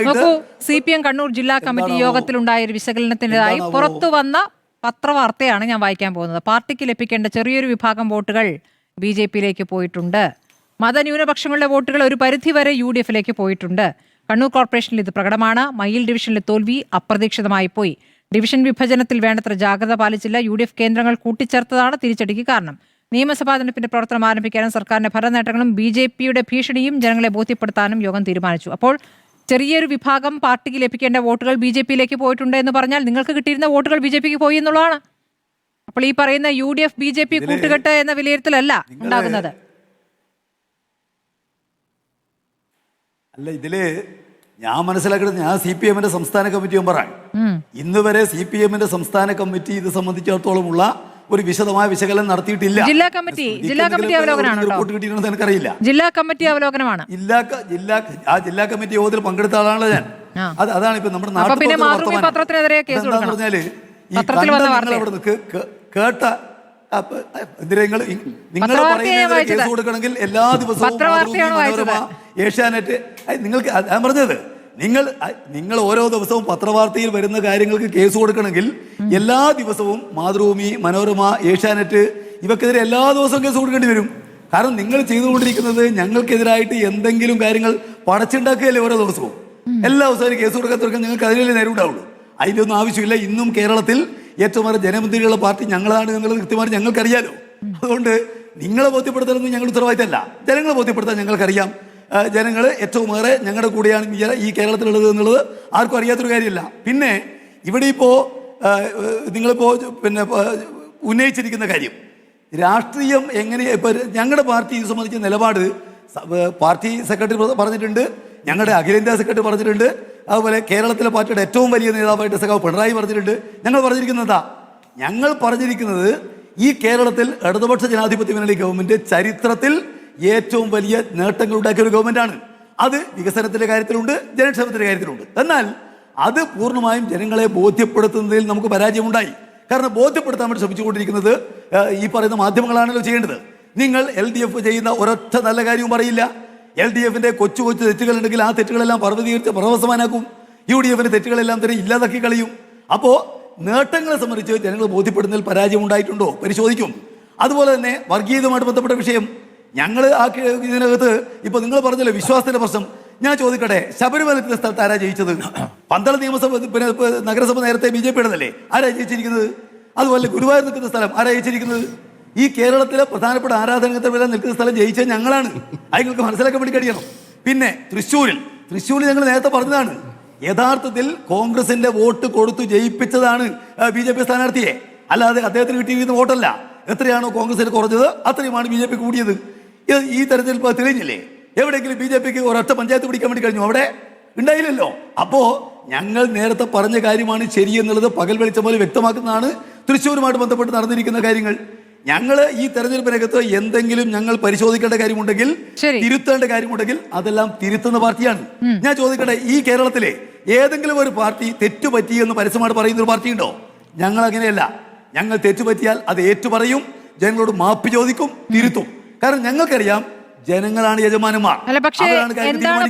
നോക്കൂ, CPM കണ്ണൂർ ജില്ലാ കമ്മിറ്റി യോഗത്തിലുണ്ടായ ഒരു വിശകലനത്തിൻ്റെതായി പുറത്തു വന്ന പത്രവാർത്തയാണ് ഞാൻ വായിക്കാൻ പോകുന്നത്. പാർട്ടിക്ക് ലഭിക്കേണ്ട ചെറിയൊരു വിഭാഗം വോട്ടുകൾ BJP-യിലേക്ക് പോയിട്ടുണ്ട്. മതന്യൂനപക്ഷങ്ങളുടെ വോട്ടുകൾ ഒരു പരിധിവരെ UDF-ലേക്ക് പോയിട്ടുണ്ട്. കണ്ണൂർ കോർപ്പറേഷനിൽ ഇത് പ്രകടമാണ്. മയ്യിൽ ഡിവിഷനിലെ തോൽവി അപ്രതീക്ഷിതമായി പോയി. ഡിവിഷൻ വിഭജനത്തിൽ വേണ്ടത്ര ജാഗ്രത പാലിച്ചില്ല. UDF കേന്ദ്രങ്ങൾ കൂട്ടിച്ചേർത്തതാണ് തിരിച്ചടിക്ക് കാരണം. നിയമസഭാ തെരഞ്ഞെടുപ്പിന്റെ പ്രവർത്തനം ആരംഭിക്കാനും സർക്കാരിന്റെ ഭരണനേട്ടങ്ങളും BJP-യുടെ ഭീഷണിയും ജനങ്ങളെ ബോധ്യപ്പെടുത്താനും യോഗം തീരുമാനിച്ചു. അപ്പോൾ ചെറിയൊരു വിഭാഗം പാർട്ടിക്ക് ലഭിക്കേണ്ട വോട്ടുകൾ BJP-യിലേക്ക് പോയിട്ടുണ്ട് എന്ന് പറഞ്ഞാൽ നിങ്ങൾക്ക് കിട്ടിയിരുന്ന വോട്ടുകൾ BJP-ക്ക് പോയി എന്നുള്ളതാണ്. അപ്പോൾ ഈ പറയുന്ന UDF BJP കൂട്ടുകെട്ട് എന്ന വിലയിരുത്തലല്ല ഉണ്ടാകുന്നത്. അല്ല, ഇതില് ഞാൻ മനസ്സിലാക്കുന്നത്, ഞാൻ CPM-ന്റെ സംസ്ഥാന കമ്മിറ്റി മെമ്പറാണ്. ഇന്ന് വരെ CPM-ന്റെ സംസ്ഥാന കമ്മിറ്റി ഇത് സംബന്ധിച്ചിടത്തോളം ഉള്ള ഒരു വിശദമായ വിശകലനം നടത്തിയിട്ടില്ല. ജില്ലാ കമ്മിറ്റി അവലോകനമാണ്. ജില്ലാ കമ്മിറ്റി അവലോകനമാണ്. ജില്ലാ കമ്മിറ്റി യോഗത്തിൽ പങ്കെടുത്ത ആളാണല്ലോ ഞാൻ. അതാണ് ഇപ്പൊ നമ്മുടെ നാട്ടിൽ പറഞ്ഞാല് ഈ കേട്ട നിങ്ങൾ പറയുന്നത് കേസ് കൊടുക്കണമെങ്കിൽ എല്ലാ ദിവസവും ഏഷ്യാനെറ്റ് നിങ്ങൾക്ക് ഞാൻ പറഞ്ഞത് നിങ്ങൾ ഓരോ ദിവസവും പത്രവാർത്തയിൽ വരുന്ന കാര്യങ്ങൾക്ക് കേസ് കൊടുക്കണമെങ്കിൽ എല്ലാ ദിവസവും മാതൃഭൂമി, മനോരമ, ഏഷ്യാനെറ്റ് ഇവക്കെതിരെ എല്ലാ ദിവസവും കേസ് കൊടുക്കേണ്ടി വരും. കാരണം നിങ്ങൾ ചെയ്തുകൊണ്ടിരിക്കുന്നത് ഞങ്ങൾക്കെതിരായിട്ട് എന്തെങ്കിലും കാര്യങ്ങൾ പടച്ചുണ്ടാക്കുകയല്ലേ ഓരോ ദിവസവും. എല്ലാ ദിവസവും കേസ് കൊടുക്കാത്തവർക്ക് നിങ്ങൾക്ക് അതിലല്ലേ നേരം ഉണ്ടാവുള്ളൂ. അതിൻ്റെ ഒന്നും ആവശ്യമില്ല. ഇന്നും കേരളത്തിൽ ഏറ്റവും വളരെ ജനമുദ്രയുള്ള പാർട്ടി ഞങ്ങളാണ് എന്നുള്ളത് കൃത്യമായിട്ട് ഞങ്ങൾക്കറിയാലോ. അതുകൊണ്ട് നിങ്ങളെ ബോധ്യപ്പെടുത്തലൊന്നും ഞങ്ങൾ ഉത്തരവാദിത്തമല്ല, ജനങ്ങളെ ബോധ്യപ്പെടുത്താൻ ഞങ്ങൾക്കറിയാം. ജനങ്ങൾ ഏറ്റവും ഏറെ ഞങ്ങളുടെ കൂടെയാണ് ഈ കേരളത്തിലുള്ളത് എന്നുള്ളത് ആർക്കും അറിയാത്തൊരു കാര്യമില്ല. പിന്നെ ഇവിടെ ഇപ്പോൾ നിങ്ങളിപ്പോൾ ഉന്നയിച്ചിരിക്കുന്ന കാര്യം രാഷ്ട്രീയം എങ്ങനെ, ഇപ്പോൾ ഞങ്ങളുടെ പാർട്ടി ഇത് സംബന്ധിച്ച നിലപാട് പാർട്ടി സെക്രട്ടറി പറഞ്ഞിട്ടുണ്ട്, ഞങ്ങളുടെ അഖിലേന്ത്യാ സെക്രട്ടറി പറഞ്ഞിട്ടുണ്ട്, അതുപോലെ കേരളത്തിലെ പാർട്ടിയുടെ ഏറ്റവും വലിയ നേതാവായിട്ട് സഖാവ് പിണറായി പറഞ്ഞിട്ടുണ്ട്. ഞങ്ങൾ പറഞ്ഞിരിക്കുന്നത് ഈ കേരളത്തിൽ ഇടതുപക്ഷ ജനാധിപത്യ മുന്നണി ഗവൺമെന്റ് ചരിത്രത്തിൽ ഏറ്റവും വലിയ നേട്ടങ്ങൾ ഉണ്ടാക്കിയ ഒരു ഗവൺമെന്റാണ്. അത് വികസനത്തിന്റെ കാര്യത്തിലുണ്ട്, ജനക്ഷേമത്തിന്റെ കാര്യത്തിലുണ്ട്. എന്നാൽ അത് പൂർണ്ണമായും ജനങ്ങളെ ബോധ്യപ്പെടുത്തുന്നതിൽ നമുക്ക് പരാജയമുണ്ടായി. കാരണം ബോധ്യപ്പെടുത്താൻ വേണ്ടി ശ്രമിച്ചുകൊണ്ടിരിക്കുന്നത് ഈ പറയുന്ന മാധ്യമങ്ങളാണല്ലോ ചെയ്യേണ്ടത്. നിങ്ങൾ LDF ചെയ്യുന്ന ഒരൊറ്റ നല്ല കാര്യവും പറയില്ല. LDFന്റെ കൊച്ചു കൊച്ചു തെറ്റുകളുണ്ടെങ്കിൽ ആ തെറ്റുകളെല്ലാം പർവ്വതീകരിച്ച് പർവ്വസമാനാക്കും. UDFന്റെ തെറ്റുകളെല്ലാം തന്നെ ഇല്ലാതാക്കി കളയും. അപ്പോൾ നേട്ടങ്ങളെ സംബന്ധിച്ച് ജനങ്ങൾ ബോധ്യപ്പെടുന്നതിൽ പരാജയം ഉണ്ടായിട്ടുണ്ടോ പരിശോധിക്കും. അതുപോലെ തന്നെ വർഗീയതയുമായിട്ട് ബന്ധപ്പെട്ട വിഷയം ഞങ്ങൾ ഇതിനകത്ത് ഇപ്പൊ നിങ്ങൾ പറഞ്ഞല്ലോ വിശ്വാസത്തിന്റെ പ്രശ്നം. ഞാൻ ചോദിക്കട്ടെ, ശബരിമലത്തിന്റെ സ്ഥലത്ത് ആരാ ജയിച്ചത്? പന്തളം നിയമസഭ നഗരസഭ നേരത്തെ BJP യുടേതല്ലേ? ആരാ ജയിച്ചിരിക്കുന്നത്? അതുപോലെ ഗുരുവായൂർ നിൽക്കുന്ന സ്ഥലം ആരാ ജയിച്ചിരിക്കുന്നത്? ഈ കേരളത്തിലെ പ്രധാനപ്പെട്ട ആരാധനകത്തെല്ലാം നിൽക്കുന്ന സ്ഥലം ജയിച്ചത് ഞങ്ങളാണ്. അത് നിങ്ങൾക്ക് മനസ്സിലാക്കാൻ വേണ്ടി കഴിയണം. പിന്നെ തൃശ്ശൂരിൽ ഞങ്ങൾ നേരത്തെ പറഞ്ഞതാണ്, യഥാർത്ഥത്തിൽ കോൺഗ്രസിന്റെ വോട്ട് കൊടുത്തു ജയിപ്പിച്ചതാണ് BJP സ്ഥാനാർത്ഥിയെ, അല്ലാതെ അദ്ദേഹത്തിന് കിട്ടിയിരിക്കുന്ന വോട്ടല്ല. എത്രയാണോ കോൺഗ്രസിന് കുറഞ്ഞത് അത്രയുമാണ് BJP കൂടിയത്. ഈ തെരഞ്ഞെടുപ്പ് തെളിഞ്ഞില്ലേ? എവിടെയെങ്കിലും BJPക്ക് ഒരൊറ്റ പഞ്ചായത്ത് പിടിക്കാൻ വേണ്ടി കഴിഞ്ഞു? അവിടെ ഉണ്ടായില്ലല്ലോ. അപ്പോ ഞങ്ങൾ നേരത്തെ പറഞ്ഞ കാര്യമാണ് ശരിയെന്നുള്ളത് പകൽ വെളിച്ചം പോലെ വ്യക്തമാക്കുന്നതാണ് തൃശ്ശൂരുമായിട്ട് ബന്ധപ്പെട്ട് നടന്നിരിക്കുന്ന കാര്യങ്ങൾ. ഞങ്ങൾ ഈ തെരഞ്ഞെടുപ്പിനകത്ത് എന്തെങ്കിലും ഞങ്ങൾ പരിശോധിക്കേണ്ട കാര്യമുണ്ടെങ്കിൽ, തിരുത്തേണ്ട കാര്യമുണ്ടെങ്കിൽ അതെല്ലാം തിരുത്തുന്ന പാർട്ടിയാണ്. ഞാൻ ചോദിക്കട്ടെ, ഈ കേരളത്തിലെ ഏതെങ്കിലും ഒരു പാർട്ടി തെറ്റുപറ്റി എന്ന് പരസ്യമായിട്ട് പറയുന്ന ഒരു പാർട്ടി ഉണ്ടോ? ഞങ്ങൾ അങ്ങനെയല്ല. ഞങ്ങൾ തെറ്റുപറ്റിയാൽ അത് ഏറ്റുപറയും, ജനങ്ങളോട് മാപ്പ് ചോദിക്കും, തിരുത്തും. കാരണം ഞങ്ങൾക്കറിയാം ജനങ്ങളാണ് യജമാനന്മാർ. ഇതുവരെ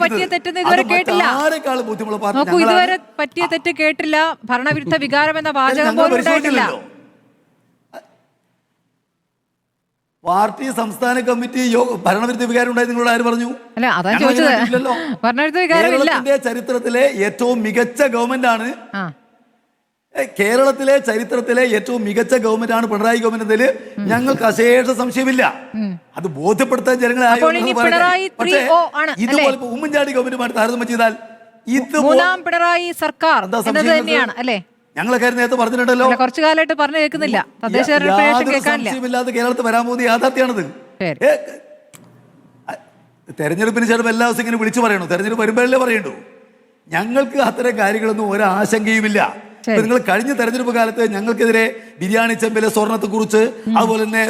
പറ്റിയ തെറ്റ് കേട്ടില്ല. ഭരണവിരുദ്ധ വികാരം എന്ന വാചകം പോലും ഉണ്ടായിട്ടില്ല. പാർട്ടി സംസ്ഥാന കമ്മിറ്റി ഭരണവിരുദ്ധ വികാരം ഉണ്ടായി നിങ്ങളോട് ആര് പറഞ്ഞു? അല്ല, അതാ ചോദിച്ചത്. കേരളത്തിന്റെ ചരിത്രത്തിലെ ഏറ്റവും മികച്ച ഗവൺമെന്റ് ആണ് പിണറായി ഗവൺമെന്റ് എന്നതിൽ ഞങ്ങൾക്ക് അശേഷ സംശയമില്ല. അത് ബോധ്യപ്പെടുത്താൻ ജനങ്ങളെ ഇതുപോലെ ഉമ്മൻചാണ്ടി ഗവൺമെന്റുമായിട്ട് താരതമ്യം ചെയ്താൽ ഇത് പിണറായി സർക്കാർ തന്നെയാണ് അല്ലേ? ഞങ്ങളൊക്കെ നേരത്തെ പറഞ്ഞിട്ടുണ്ടല്ലോ, കുറച്ചു കാലമായിട്ട് പറഞ്ഞു കേൾക്കുന്നില്ല. സംശയമില്ലാതെ കേരളത്തിൽ വരാൻ പോകുന്ന യാഥാർത്ഥ്യമാണത്. തെരഞ്ഞെടുപ്പിന് ചിലപ്പോൾ എല്ലാ ദിവസവും ഇങ്ങനെ വിളിച്ചു പറയണോ? തെരഞ്ഞെടുപ്പ് വരുമ്പോഴല്ലേ പറയണ്ടു. ഞങ്ങൾക്ക് അത്തരം കാര്യങ്ങളൊന്നും ഒരാശങ്കയുമില്ല. നിങ്ങൾ കഴിഞ്ഞ തെരഞ്ഞെടുപ്പ് കാലത്ത് ഞങ്ങൾക്കെതിരെ ബിരിയാണി ചെമ്പിലെ സ്വർണ്ണത്തെക്കുറിച്ച്, അതുപോലെ തന്നെ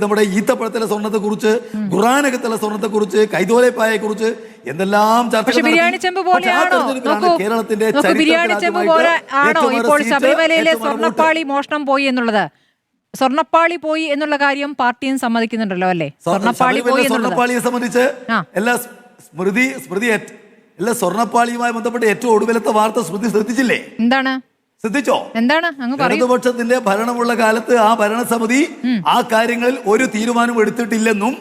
നമ്മുടെ ഈത്തപ്പഴത്തിലെ സ്വർണ്ണത്തെക്കുറിച്ച്, ഖുറാനകത്തുള്ള സ്വർണ്ണത്തെക്കുറിച്ച്, കൈതോലപ്പായെ കുറിച്ച് എന്തെല്ലാം ചർച്ചകൾ കേരളത്തിന്റെ ശബരിമലയിലെ സ്വർണ്ണപ്പാളി മോഷണം പോയി എന്നുള്ളത്. സ്വർണ്ണപ്പാളി പോയി എന്നുള്ള കാര്യം പാർട്ടിയും സമ്മതിക്കുന്നുണ്ടല്ലോ അല്ലേ? സ്വർണ്ണപ്പാളിയെ സംബന്ധിച്ച് എല്ലാ സ്വർണ്ണപ്പാളിയുമായി ബന്ധപ്പെട്ട് ഏറ്റവും ഒടുവിലത്തെ വാർത്ത സ്മൃതി ശ്രദ്ധിച്ചില്ലേ? ശ്രദ്ധിച്ചോ? ഇടതുപക്ഷത്തിന്റെ ഭരണമുള്ള കാലത്ത് ആ ഭരണസമിതി ആ കാര്യങ്ങളിൽ ഒരു തീരുമാനം എടുത്തിട്ടില്ലെന്നും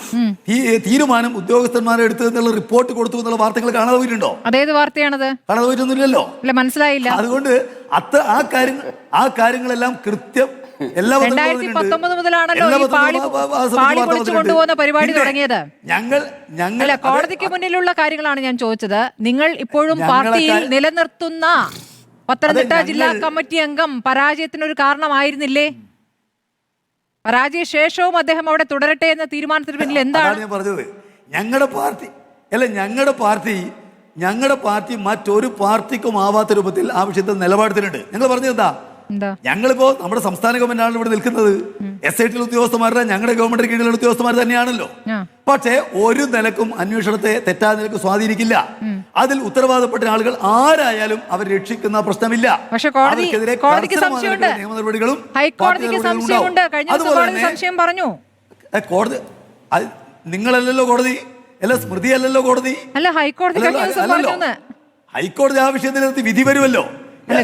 തീരുമാനം ഉദ്യോഗസ്ഥന്മാരെ എടുത്തതെന്നുള്ള റിപ്പോർട്ട് കൊടുത്തു എന്നുള്ള വാർത്തകൾ കാണാതെ പോയിട്ടുണ്ടോ? അതേത് വാർത്തയാണത്? കാണാതെ പോയിട്ടൊന്നുമില്ലല്ലോ. മനസ്സിലായില്ല. അതുകൊണ്ട് ആ കാര്യങ്ങളെല്ലാം കൃത്യം 2019 മുതലാണല്ലോ ഈ പാളി പൊളിച്ചു കൊണ്ടുപോകുന്ന പരിപാടി തുടങ്ങിയത്. ഞങ്ങൾ കോടതിക്ക് മുന്നിലുള്ള കാര്യങ്ങളാണ് ഞാൻ ചോദിച്ചത്. നിങ്ങൾ ഇപ്പോഴും പാർട്ടിയിൽ നിലനിർത്തുന്ന പത്തനംതിട്ട ജില്ലാ കമ്മിറ്റി അംഗം പരാജയത്തിനൊരു കാരണമായിരുന്നില്ലേ? പരാജയ ശേഷവും അദ്ദേഹം അവിടെ തുടരട്ടെ എന്ന തീരുമാനത്തിന് പിന്നിൽ എന്താണ് ഞാൻ പറഞ്ഞത്? ഞങ്ങളുടെ പാർട്ടി മറ്റൊരു പാർട്ടിക്കും ആവാത്ത രൂപത്തിൽ ആ വിഷയത്തിൽ നിലപാടെടുത്തിട്ടുണ്ട്. ഞങ്ങൾ പറഞ്ഞത് ഞങ്ങളിപ്പോ നമ്മുടെ സംസ്ഥാന ഗവൺമെന്റാണ് ഇവിടെ നിൽക്കുന്നത്. SIT ഉദ്യോഗസ്ഥന്മാരുടെ ഞങ്ങളുടെ ഗവൺമെന്റ് കീഴിലുള്ള ഉദ്യോഗസ്ഥന്മാർ തന്നെയാണല്ലോ. പക്ഷേ ഒരു നിലക്കും അന്വേഷണത്തെ തെറ്റായ നിലക്ക് സ്വാധീനിക്കില്ല. അതിൽ ഉത്തരവാദപ്പെട്ട ആളുകൾ ആരായാലും അവർ രക്ഷിക്കുന്ന പ്രശ്നമില്ല. നിയമ നടപടികളും കോടതി നിങ്ങളല്ലല്ലോ കോടതി, അല്ല സ്മൃതി അല്ലല്ലോ കോടതി. ഹൈക്കോടതി ആ വിഷയത്തിൽ വിധി വരുമല്ലോ.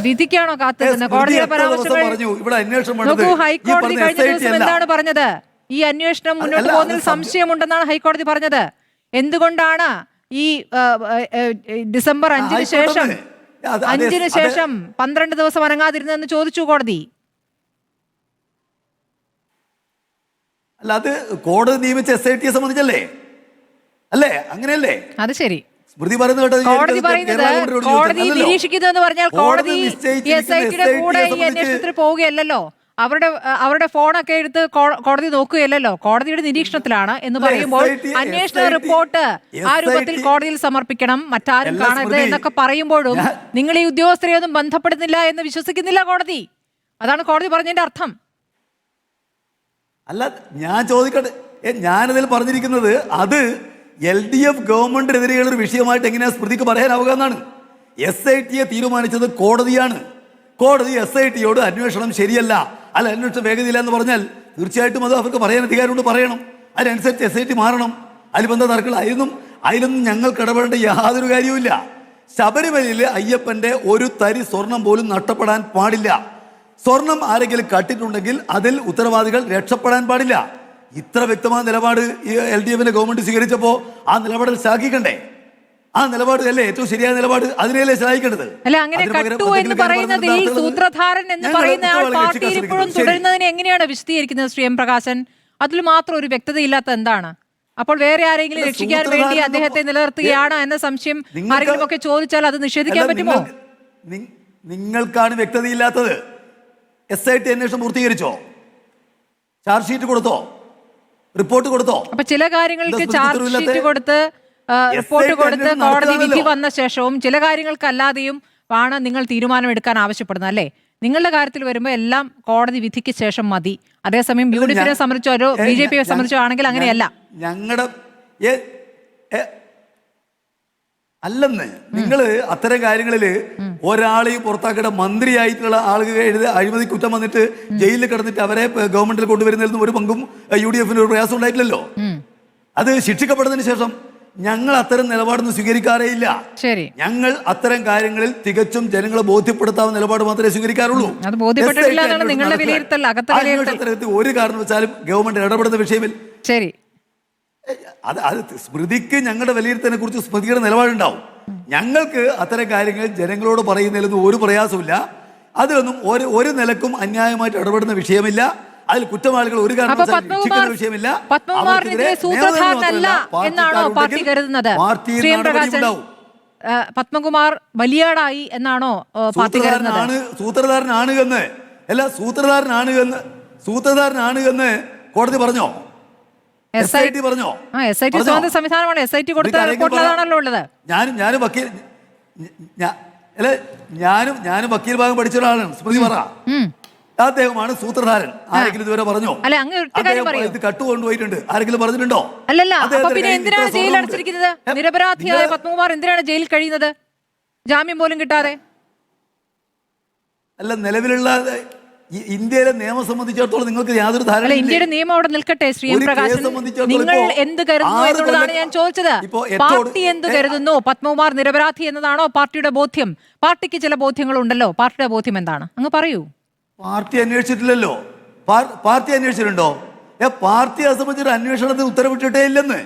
വിധിക്കാണോ കാത്തുനിന്ന്? കോടതിയുടെ പരാമർശങ്ങൾ ഹൈക്കോടതി കഴിഞ്ഞ ദിവസം എന്താണ് പറഞ്ഞത്? ഈ അന്വേഷണം മുന്നോട്ട് പോകുന്നതിൽ സംശയമുണ്ടെന്നാണ് ഹൈക്കോടതി പറഞ്ഞത്. എന്തുകൊണ്ടാണ് ഈ ഡിസംബർ 5-ന് ശേഷം 12 ദിവസം അനങ്ങാതിരുന്നെന്ന് ചോദിച്ചു കോടതി. അല്ല, അത് കോടതി നിയമിച്ച SIT സംബന്ധിച്ചല്ലേ? അല്ലേ? അങ്ങനെയല്ലേ? അത് ശരി. കോടതി പറയുന്നത് കോടതി നിരീക്ഷിക്കുന്നതെന്ന് പറഞ്ഞാൽ കോടതി SITയുടെ കൂടെ ഈ അന്വേഷണത്തിൽ പോവുകയല്ലോ. അവരുടെ ഫോണൊക്കെ എടുത്ത് കോടതി നോക്കുകയല്ലോ. കോടതിയുടെ നിരീക്ഷണത്തിലാണ് എന്ന് പറയുമ്പോൾ അന്വേഷണ റിപ്പോർട്ട് ആ രൂപത്തിൽ കോടതിയിൽ സമർപ്പിക്കണം, മറ്റാരും കാണരുത് എന്നൊക്കെ പറയുമ്പോഴും നിങ്ങൾ ഈ ഉദ്യോഗസ്ഥരെ ഒന്നും ബന്ധപ്പെടുന്നില്ല എന്ന് വിശ്വസിക്കുന്നില്ല കോടതി. അതാണ് കോടതി പറഞ്ഞതിന്റെ അർത്ഥം. അല്ല, ഞാൻ ചോദിക്കട്ടെ, ഞാനതിൽ പറഞ്ഞിരിക്കുന്നത് അത് LDF ഗവൺമെന്റിനെതിരെയുള്ള ഒരു വിഷയമായിട്ട് എങ്ങനെയാ സ്മൃതിക്ക് പറയാനാവുക എന്നാണ്. SITയെ തീരുമാനിച്ചത് കോടതിയാണ്. കോടതി SITയോട് അന്വേഷണം ശരിയല്ല, അല്ല അന്വേഷണം വേഗതയില്ല എന്ന് പറഞ്ഞാൽ തീർച്ചയായിട്ടും അത് അവർക്ക് പറയാൻ അധികാരമുണ്ട്, പറയണം. അതിനനുസരിച്ച് SIT മാറണം. അതിൽ ബന്ധ തർക്കങ്ങൾ അതിലൊന്നും ഞങ്ങൾക്ക് ഇടപെടേണ്ട യാതൊരു കാര്യവുമില്ല. ശബരിമലയിൽ അയ്യപ്പന്റെ ഒരു തരി സ്വർണം പോലും നഷ്ടപ്പെടാൻ പാടില്ല. സ്വർണം ആരെങ്കിലും കട്ടിട്ടുണ്ടെങ്കിൽ അതിൽ ഉത്തരവാദികൾ രക്ഷപ്പെടാൻ പാടില്ല. ഇത്ര വ്യക്തമായ നിലപാട് ഈ LDFന്റെ ഗവൺമെന്റ് സ്വീകരിച്ചപ്പോ ആ നിലപാടിൽ ശ്ലാഘിക്കണ്ടേ? ആ നിലപാട് അല്ലേ ഏറ്റവും ശരിയായ നിലപാട്? അതിനെയല്ലേ ശ്ലാഘിക്കേണ്ടത്? അല്ല, അങ്ങനെ കട്ടു എന്ന് പറയുന്നതിൽ സൂത്രധാരൻ എന്ന് പറയുന്ന ആൾ പാർട്ടിയിൽ ഇപ്പോഴും തുടരുന്നതിനെ എങ്ങനെയാണ് വിശദീകരിക്കുന്നത് ശ്രീ M പ്രകാശൻ? അതിൽ മാത്രം ഒരു വ്യക്തതയില്ലാത്ത എന്താണ്? അപ്പോൾ വേറെ ആരെങ്കിലും രക്ഷിക്കാൻ വേണ്ടി അദ്ദേഹത്തെ നിലനിർത്തുകയാണ് എന്ന സംശയം ആരെങ്കിലും ഒക്കെ ചോദിച്ചാൽ അത് നിഷേധിക്കാൻ പറ്റുമോ? നിങ്ങൾക്കാണ് വ്യക്തതയില്ലാത്തത്. SIT അന്വേഷണം പൂർത്തീകരിച്ചോ? ചാർജ് ഷീറ്റ് കൊടുത്തോ? റിപ്പോർട്ട് കൊടുത്തോ? അപ്പൊ ചില കാര്യങ്ങൾക്ക് ചാർജ് ഷീറ്റ് കൊടുത്ത് റിപ്പോർട്ട് കൊടുത്ത് കോടതി വിധി വന്ന ശേഷവും ചില കാര്യങ്ങൾക്കല്ലാതെയും ആണ് നിങ്ങൾ തീരുമാനമെടുക്കാൻ ആവശ്യപ്പെടുന്നത് അല്ലേ? നിങ്ങളുടെ കാര്യത്തിൽ വരുമ്പോൾ എല്ലാം കോടതി വിധിക്ക് ശേഷം മതി. അതേസമയം UDFനെ സംബന്ധിച്ചോ BJPയെ സംബന്ധിച്ചോ ആണെങ്കിൽ അങ്ങനെയല്ല. ഞങ്ങളുടെ അല്ലെന്ന് നിങ്ങൾ അത്തരം കാര്യങ്ങളില് ഒരാളെയും പുറത്താക്കേണ്ട മന്ത്രിയായിട്ടുള്ള ആളുകൾ അഴിമതി കുറ്റം വന്നിട്ട് ജയിലിൽ കിടന്നിട്ട് അവരെ ഗവൺമെന്റിൽ കൊണ്ടുവരുന്നതിൽ ഒരു പങ്കും UDFന് ഒരു പ്രയാസം ഉണ്ടായിട്ടില്ലല്ലോ. അത് ശിക്ഷിക്കപ്പെടുന്നതിന് ശേഷം ഞങ്ങൾ അത്തരം നിലപാടൊന്നും സ്വീകരിക്കാറേയില്ല. ശരി, ഞങ്ങൾ അത്തരം കാര്യങ്ങളിൽ തികച്ചും ജനങ്ങളെ ബോധ്യപ്പെടുത്താവുന്ന നിലപാട് മാത്രമേ സ്വീകരിക്കാറുള്ളൂ. ഒരു കാരണവശാലും ഗവൺമെന്റ് ഇടപെടുന്ന വിഷയമില്ല. ശരി, അത് സ്മൃതിക്ക് ഞങ്ങളുടെ വിലയിരുത്തലിനെ കുറിച്ച് സ്മൃതിയുടെ നിലപാടുണ്ടാവും. ഞങ്ങൾക്ക് അത്തരം കാര്യങ്ങൾ ജനങ്ങളോട് പറയുന്നതിലൊന്നും ഒരു പ്രയാസമില്ല. അതിലൊന്നും ഒരു നിലക്കും അന്യായമായിട്ട് ഇടപെടുന്ന വിഷയമില്ല. അതിൽ കുറ്റവാളികൾ ഒരു കാരണവശാലും ശിക്ഷിക്കുന്ന വിഷയമില്ല. പത്മകുമാർ വലിയാടായി എന്നാണോ പാർട്ടി കരുതുന്നത്? സൂത്രധാരനാണ് എന്ന് അല്ല, സൂത്രധാരനാണ് എന്ന് കോടതി പറഞ്ഞോ? SIT പറഞ്ഞോ? SIT സ്വതന്ത്ര സംവിധാനമാണ്. SIT കൊടുത്ത റിപ്പോർട്ടിലാണല്ലോ ഉള്ളത്. ഞാനും വക്കീൽ ഭാഗം പഠിച്ച ഒരാളാണ്. സ്മൃതി പറ, അദ്ദേഹമാണ് സൂത്രധാരൻ. ആരെങ്കിലും ഇതുവരെ പറഞ്ഞോ? ഇത് കട്ടുകൊണ്ടുപോയിട്ടുണ്ട്, ആരെങ്കിലും പറഞ്ഞിട്ടുണ്ടോ? അല്ലല്ല, അപ്പൊ പിന്നെ എന്തിനാണ് ജയിലിൽ അടച്ചിരിക്കുന്നത്? നിരപരാധിയായ പത്മകുമാർ എന്തിനാണ് ജയിലിൽ കഴിയുന്നത് ജാമ്യം പോലും കിട്ടാതെ? അല്ല, നിലവിലുള്ള ഇന്ത്യയിലെ നിയമം സംബന്ധിച്ചിടത്തോളം നിങ്ങൾക്ക് യാതൊരു ധാരണ? ഇന്ത്യയുടെ നിയമം അവിടെ നിൽക്കട്ടെ ശ്രീ M പ്രകാശൻ. നിങ്ങൾ എന്ത് കരുതുന്നു എന്നുള്ളതാണ് ഞാൻ ചോദിച്ചത്. പാർട്ടി എന്ത് കരുതുന്നു? പത്മകുമാർ നിരപരാധി എന്നതാണോ പാർട്ടിയുടെ ബോധ്യം? പാർട്ടിക്ക് ചില ബോധ്യങ്ങളുണ്ടല്ലോ. പാർട്ടിയുടെ ബോധ്യം എന്താണ്? അങ്ങ് പറയൂ. പാർട്ടി അന്വേഷിച്ചിട്ടില്ലല്ലോ. പാർട്ടി അന്വേഷിച്ചിട്ടുണ്ടോ? പാർട്ടിയെ സംബന്ധിച്ചൊരു അന്വേഷണത്തിന് ഉത്തരവിട്ടിട്ടേ ഇല്ലെന്ന്.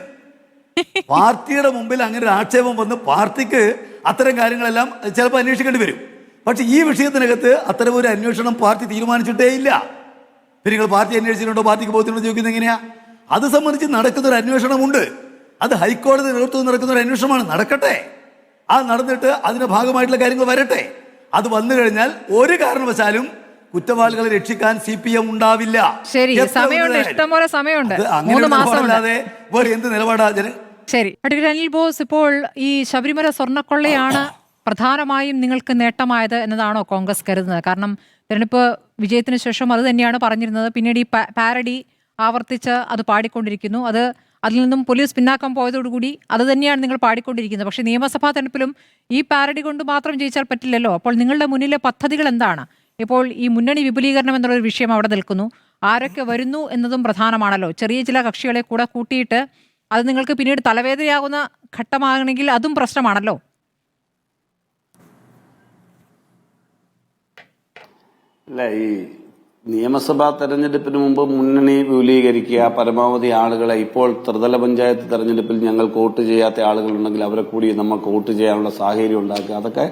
പാർട്ടിയുടെ മുമ്പിൽ അങ്ങനെ ഒരു ആക്ഷേപം വന്ന് പാർട്ടിക്ക് അത്തരം കാര്യങ്ങളെല്ലാം ചിലപ്പോൾ അന്വേഷിക്കേണ്ടി വരും. പക്ഷെ ഈ വിഷയത്തിനകത്ത് അത്തരം ഒരു അന്വേഷണം പാർട്ടി തീരുമാനിച്ചിട്ടേ ഇല്ല. പിന്നെ നിങ്ങൾ പാർട്ടി അന്വേഷിച്ചിട്ടുണ്ടോ, പാർട്ടിക്ക് ബോധ്യമുണ്ടോ ചോദിക്കുന്നത് എങ്ങനെയാ? അത് സംബന്ധിച്ച് നടക്കുന്ന ഒരു അന്വേഷണമുണ്ട്. അത് ഹൈക്കോടതി നേതൃത്വം നടക്കുന്ന ഒരു അന്വേഷണമാണ്. നടക്കട്ടെ, നടന്നിട്ട് അതിന്റെ ഭാഗമായിട്ടുള്ള കാര്യങ്ങൾ വരട്ടെ. അത് വന്നു കഴിഞ്ഞാൽ ഒരു കാരണവശാലും കുറ്റവാളികളെ രക്ഷിക്കാൻ CPM ഉണ്ടാവില്ല. ശരി, സമയമുണ്ട്, ഇഷ്ടംപോലെ സമയമുണ്ട്. 3 മാസമല്ലാതെ വേറെ എന്ത് നിലപാടാ? ശരി, അഡ്വക്കേറ്റ് അനിൽ ബോസ്, ഇപ്പോൾ ഈ ശബരിമല സ്വർണ്ണക്കൊള്ളയാണ് പ്രധാനമായും നിങ്ങൾക്ക് നേട്ടമായത് എന്നതാണോ കോൺഗ്രസ് കരുതുന്നത്? കാരണം തെരഞ്ഞെടുപ്പ് വിജയത്തിന് ശേഷം അത് തന്നെയാണ് പറഞ്ഞിരുന്നത്. പിന്നീട് ഈ പാരഡി ആവർത്തിച്ച് അത് പാടിക്കൊണ്ടിരിക്കുന്നു. അതിൽ നിന്നും പോലീസ് പിന്നാക്കം പോയതോടുകൂടി അത് തന്നെയാണ് നിങ്ങൾ പാടിക്കൊണ്ടിരിക്കുന്നത്. പക്ഷേ നിയമസഭാ തെരഞ്ഞെടുപ്പിലും ഈ പാരഡി കൊണ്ട് മാത്രം ജയിച്ചാൽ പറ്റില്ലല്ലോ. അപ്പോൾ നിങ്ങളുടെ മുന്നിലെ പദ്ധതികൾ എന്താണ്? ഇപ്പോൾ ഈ മുന്നണി വിപുലീകരണം എന്നുള്ളൊരു വിഷയം അവിടെ നിൽക്കുന്നു. ആരൊക്കെ വരുന്നു എന്നതും പ്രധാനമാണല്ലോ. ചെറിയ ചില കക്ഷികളെ കൂടെ കൂട്ടിയിട്ട് അത് നിങ്ങൾക്ക് പിന്നീട് തലവേദനയാകുന്ന ഘട്ടമാകണമെങ്കിൽ അതും പ്രശ്നമാണല്ലോ. അല്ല, ഈ നിയമസഭാ തെരഞ്ഞെടുപ്പിന് മുമ്പ് മുന്നണി വിപുലീകരിക്കുക, പരമാവധി ആളുകളെ, ഇപ്പോൾ ത്രിതല പഞ്ചായത്ത് തെരഞ്ഞെടുപ്പിൽ ഞങ്ങൾക്ക് വോട്ട് ചെയ്യാത്ത ആളുകളുണ്ടെങ്കിൽ അവരെ കൂടി നമുക്ക് വോട്ട് ചെയ്യാനുള്ള സാഹചര്യം ഉണ്ടാക്കുക, അതൊക്കെ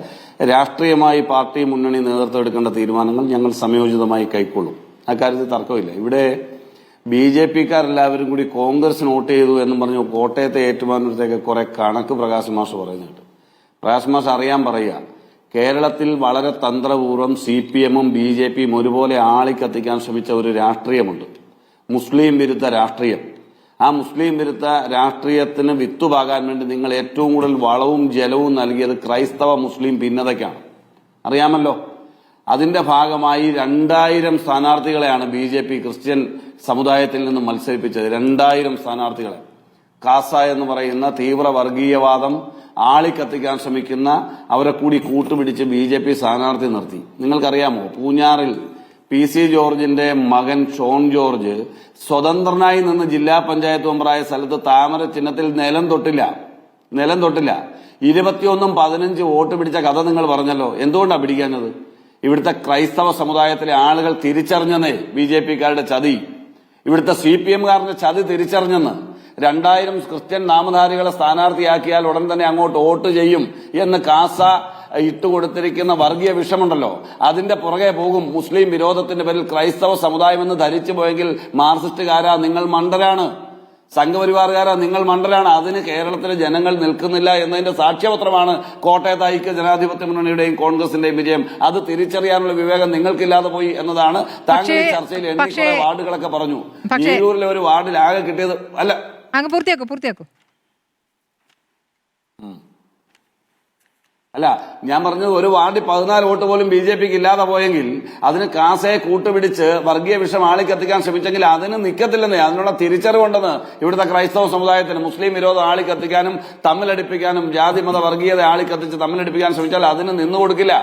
രാഷ്ട്രീയമായി പാർട്ടി മുന്നണി നേതൃത്വം എടുക്കേണ്ട തീരുമാനങ്ങൾ ഞങ്ങൾ സമയോചിതമായി കൈക്കൊള്ളും. അക്കാര്യത്തിൽ തർക്കമില്ല. ഇവിടെ BJPക്കാരെല്ലാവരും കൂടി കോൺഗ്രസിന് വോട്ട് ചെയ്തു എന്നും പറഞ്ഞു കോട്ടയത്തെ ഏറ്റുമാനൂരത്തേക്ക് കുറെ കണക്ക് പ്രകാശ് മാഷ് പറയുന്നുണ്ട്. പ്രകാശ് മാഷ് അറിയാൻ പറയുക, കേരളത്തിൽ വളരെ തന്ത്രപൂർവ്വം CPMഉം BJPയും ഒരുപോലെ ആളിക്കത്തിക്കാൻ ശ്രമിച്ച ഒരു രാഷ്ട്രീയമുണ്ട്, മുസ്ലിം വിരുദ്ധ രാഷ്ട്രീയം. ആ മുസ്ലിം വിരുദ്ധ രാഷ്ട്രീയത്തിന് വിത്തുപാകാൻ വേണ്ടി നിങ്ങൾ ഏറ്റവും കൂടുതൽ വളവും ജലവും നൽകിയത് ക്രൈസ്തവ മുസ്ലിം ഭിന്നതയ്ക്കാണ്, അറിയാമല്ലോ. അതിന്റെ ഭാഗമായി 2000 സ്ഥാനാർത്ഥികളെയാണ് BJP ക്രിസ്ത്യൻ സമുദായത്തിൽ നിന്ന് മത്സരിപ്പിച്ചത്. 2000 സ്ഥാനാർത്ഥികളെ കാസ എന്ന് പറയുന്ന തീവ്ര വർഗീയവാദം ആളിക്കത്തിക്കാൻ ശ്രമിക്കുന്ന അവരെ കൂടി കൂട്ടുപിടിച്ച് BJP സ്ഥാനാർത്ഥി നിർത്തി. നിങ്ങൾക്കറിയാമോ, പൂഞ്ഞാറിൽ PC ജോർജിന്റെ മകൻ ഷോൺ ജോർജ് സ്വതന്ത്രനായി നിന്ന് ജില്ലാ പഞ്ചായത്ത് മെമ്പറായ സ്ഥലത്ത് താമര ചിഹ്നത്തിൽ നിലം തൊട്ടില്ല. 21-15 വോട്ട് പിടിച്ച കഥ നിങ്ങൾ പറഞ്ഞല്ലോ. എന്തുകൊണ്ടാണ് പിടിക്കാഞ്ഞത്? ഇവിടുത്തെ ക്രൈസ്തവ സമുദായത്തിലെ ആളുകൾ തിരിച്ചറിഞ്ഞെന്നേ BJP-ക്കാരുടെ ചതി, ഇവിടുത്തെ CPM-കാരന്റെ ചതി തിരിച്ചറിഞ്ഞെന്ന്. 2000 ക്രിസ്ത്യൻ നാമധാരികളെ സ്ഥാനാർത്ഥിയാക്കിയാൽ ഉടൻ തന്നെ അങ്ങോട്ട് വോട്ട് ചെയ്യും എന്ന് കാസ ഇട്ടുകൊടുത്തിരിക്കുന്ന വർഗീയ വിഷമുണ്ടല്ലോ, അതിന്റെ പുറകെ പോകും. മുസ്ലിം വിരോധത്തിന്റെ പേരിൽ ക്രൈസ്തവ സമുദായം എന്ന് ധരിച്ചു പോയെങ്കിൽ മാർക്സിസ്റ്റുകാരാ നിങ്ങൾ മണ്ടരാണ്, സംഘപരിവാറുകാരാ നിങ്ങൾ മണ്ടരാണ്. അതിന് കേരളത്തിലെ ജനങ്ങൾ നിൽക്കുന്നില്ല എന്നതിന്റെ സാക്ഷ്യപത്രമാണ് കോട്ടയത്ത് ഐക്യ ജനാധിപത്യ മുന്നണിയുടെയും കോൺഗ്രസിന്റെയും വിജയം. അത് തിരിച്ചറിയാനുള്ള വിവേകം നിങ്ങൾക്കില്ലാതെ പോയി എന്നതാണ്. താങ്കൾ ഈ ചർച്ചയിൽ കുറെ വാർഡുകളൊക്കെ പറഞ്ഞു. ഏരൂരിലെ ഒരു വാർഡിൽ ആകെ കിട്ടിയത് അല്ല. പൂർത്തിയാക്കൂ. അല്ല, ഞാൻ പറഞ്ഞത് ഒരു വാർഡിൽ 14 വോട്ട് പോലും BJP-ക്ക് ഇല്ലാതെ പോയെങ്കിൽ അതിന് കാസയെ കൂട്ടുപിടിച്ച് വർഗീയ വിഷം ആളിക്കത്തിക്കാൻ ശ്രമിച്ചെങ്കിൽ അതിന് നിൽക്കത്തില്ലെന്നേ. അതിനുള്ള തിരിച്ചറിവുണ്ടെന്ന് ഇവിടുത്തെ ക്രൈസ്തവ സമുദായത്തിന്. മുസ്ലിം വിരോധം ആളിക്കത്തിക്കാനും തമ്മിലടിപ്പിക്കാനും ജാതി മത വർഗീയത ആളിക്കത്തിച്ച് തമ്മിലടിപ്പിക്കാൻ ശ്രമിച്ചാൽ അതിന് നിന്നുകൊടുക്കില്ല.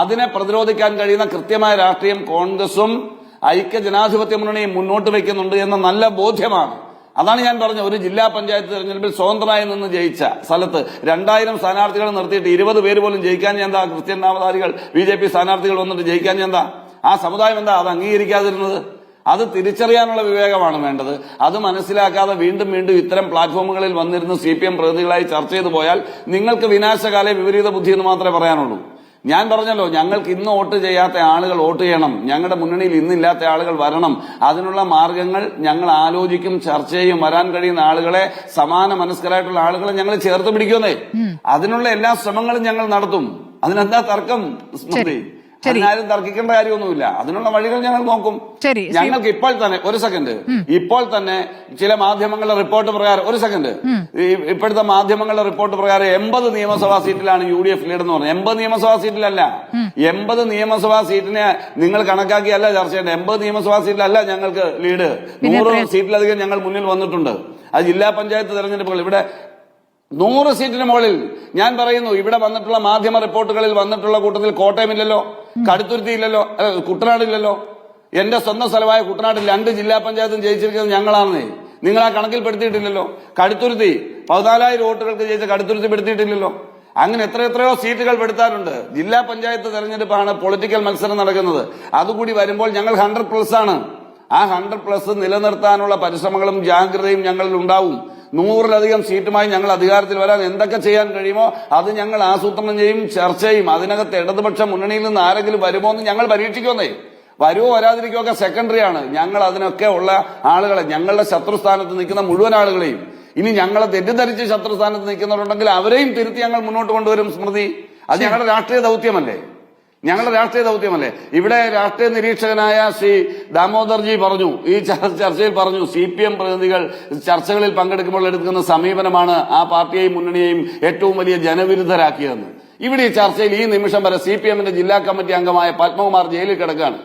അതിനെ പ്രതിരോധിക്കാൻ കഴിയുന്ന കൃത്യമായ രാഷ്ട്രീയം കോൺഗ്രസും ഐക്യ ജനാധിപത്യ മുന്നണിയും മുന്നോട്ട് വയ്ക്കുന്നുണ്ട് എന്ന നല്ല ബോധ്യമാണ്. അതാണ് ഞാൻ പറഞ്ഞത്. ഒരു ജില്ലാ പഞ്ചായത്ത് തെരഞ്ഞെടുപ്പിൽ സ്വതന്ത്രമായി നിന്ന് ജയിച്ച സ്ഥലത്ത് 2000 സ്ഥാനാർത്ഥികൾ നിർത്തിയിട്ട് 20 പേര് പോലും ജയിക്കാൻ എന്താ? ക്രിസ്ത്യൻ നാമധാരികൾ BJP സ്ഥാനാർത്ഥികൾ വന്നിട്ട് ജയിക്കാൻ എന്താ? ആ സമുദായം എന്താ അത് അംഗീകരിക്കാതിരുന്നത്? അത് തിരിച്ചറിയാനുള്ള വിവേകമാണ് വേണ്ടത്. അത് മനസ്സിലാക്കാതെ വീണ്ടും ഇത്തരം പ്ലാറ്റ്ഫോമുകളിൽ വന്നിരുന്ന് CPM പ്രതിനിധികളായി ചർച്ച ചെയ്തു പോയാൽ നിങ്ങൾക്ക് വിനാശകാലേ വിപരീത ബുദ്ധി എന്ന് മാത്രമേ പറയാനുള്ളൂ. ഞാൻ പറഞ്ഞല്ലോ, ഞങ്ങൾക്ക് ഇന്ന് വോട്ട് ചെയ്യാത്ത ആളുകൾ വോട്ട് ചെയ്യണം, ഞങ്ങളുടെ മുന്നണിയിൽ ഇന്നില്ലാത്ത ആളുകൾ വരണം. അതിനുള്ള മാർഗങ്ങൾ ഞങ്ങൾ ആലോചിക്കും, ചർച്ച ചെയ്യും. വരാൻ കഴിയുന്ന ആളുകളെ, സമാന മനസ്കരായിട്ടുള്ള ആളുകളെ ഞങ്ങൾ ചേർത്ത് പിടിക്കുന്നേ. അതിനുള്ള എല്ലാ ശ്രമങ്ങളും ഞങ്ങൾ നടത്തും. അതിനെന്താ തർക്കം സ്മൃതി? അതിനാരും തർക്കിക്കേണ്ട കാര്യമൊന്നുമില്ല. അതിനുള്ള വഴികൾ ഞങ്ങൾ നോക്കും. ഞങ്ങൾക്ക് ഇപ്പോൾ തന്നെ ചില മാധ്യമങ്ങളുടെ റിപ്പോർട്ട് പ്രകാരം ഇപ്പോഴത്തെ മാധ്യമങ്ങളുടെ റിപ്പോർട്ട് പ്രകാരം 80 നിയമസഭാ സീറ്റിലാണ് UDF ലീഡ് എന്ന് പറഞ്ഞത്. 80 നിയമസഭാ സീറ്റിലല്ല, 80 നിയമസഭാ സീറ്റിനെ നിങ്ങൾ കണക്കാക്കിയല്ല ചർച്ച ചെയ്യേണ്ടത്. 80 നിയമസഭാ സീറ്റിലല്ല ഞങ്ങൾക്ക് ലീഡ്. 100 സീറ്റിലധികം ഞങ്ങൾ മുന്നിൽ വന്നിട്ടുണ്ട്. അത് ജില്ലാ പഞ്ചായത്ത് തെരഞ്ഞെടുപ്പുകൾ. ഇവിടെ 100 സീറ്റിന് മുകളിൽ. ഞാൻ പറയുന്നു, ഇവിടെ വന്നിട്ടുള്ള മാധ്യമ റിപ്പോർട്ടുകളിൽ വന്നിട്ടുള്ള കൂട്ടത്തിൽ കോട്ടയമില്ലല്ലോ, കടുത്തുരുത്തി ഇല്ലല്ലോ, കുട്ടനാടില്ലല്ലോ. എന്റെ സ്വന്തം സ്ഥലമായ കുട്ടനാട്ടിൽ 2 ജില്ലാ പഞ്ചായത്തും ജയിച്ചിരിക്കുന്നത് ഞങ്ങളാണെന്നേ. നിങ്ങൾ ആ കണക്കിൽപ്പെടുത്തിയിട്ടില്ലല്ലോ. കടുത്തുരുത്തി 14,000 വോട്ടുകൾക്ക് ജയിച്ച കടുത്തുരുത്തി പെടുത്തിയിട്ടില്ലല്ലോ. അങ്ങനെ എത്രയോ സീറ്റുകൾ പെടുത്താറുണ്ട്. ജില്ലാ പഞ്ചായത്ത് തെരഞ്ഞെടുപ്പാണ് പൊളിറ്റിക്കൽ മത്സരം നടക്കുന്നത്. അതുകൂടി വരുമ്പോൾ ഞങ്ങൾ 100+ ആണ്. ആ 100+ നിലനിർത്താനുള്ള പരിശ്രമങ്ങളും ജാഗ്രതയും ഞങ്ങളിൽ ഉണ്ടാവും. 100-ലധികം സീറ്റുമായി ഞങ്ങൾ അധികാരത്തിൽ വരാൻ എന്തൊക്കെ ചെയ്യാൻ കഴിയുമോ അത് ഞങ്ങൾ ആസൂത്രണം ചെയ്യും, ചർച്ച ചെയ്യും. അതിനകത്ത് ഇടതുപക്ഷ മുന്നണിയിൽ നിന്ന് ആരെങ്കിലും വരുമോ എന്ന് ഞങ്ങൾ പരീക്ഷിക്കുന്നേ. വരുമോ വരാതിരിക്കുമോ ഒക്കെ സെക്കൻഡറി ആണ്. ഞങ്ങൾ അതിനൊക്കെ ഉള്ള ആളുകളെ, ഞങ്ങളുടെ ശത്രുസ്ഥാനത്ത് നിൽക്കുന്ന മുഴുവൻ ആളുകളെയും, ഇനി ഞങ്ങളെ തെറ്റിദ്ധരിച്ച് ശത്രുസ്ഥാനത്ത് നിൽക്കുന്നവരുണ്ടെങ്കിൽ അവരെയും തിരുത്തി ഞങ്ങൾ മുന്നോട്ട് കൊണ്ടുവരും സ്മൃതി. അത് ഞങ്ങളുടെ രാഷ്ട്രീയ ദൗത്യമല്ലേ? ഇവിടെ രാഷ്ട്രീയ നിരീക്ഷകനായ ശ്രീ ദാമോദർജി പറഞ്ഞു, ഈ ചർച്ചയിൽ പറഞ്ഞു, CPM പ്രതിനിധികൾ ചർച്ചകളിൽ പങ്കെടുക്കുമ്പോൾ എടുക്കുന്ന സമീപനമാണ് ആ പാർട്ടിയെയും മുന്നണിയെയും ഏറ്റവും വലിയ ജനവിരുദ്ധരാക്കിയതെന്ന്. ഇവിടെ ഈ ചർച്ചയിൽ ഈ നിമിഷം വരെ CPM-ന്റെ ജില്ലാ കമ്മിറ്റി അംഗമായ പത്മകുമാർ ജയിലിൽ കിടക്കുകയാണ്.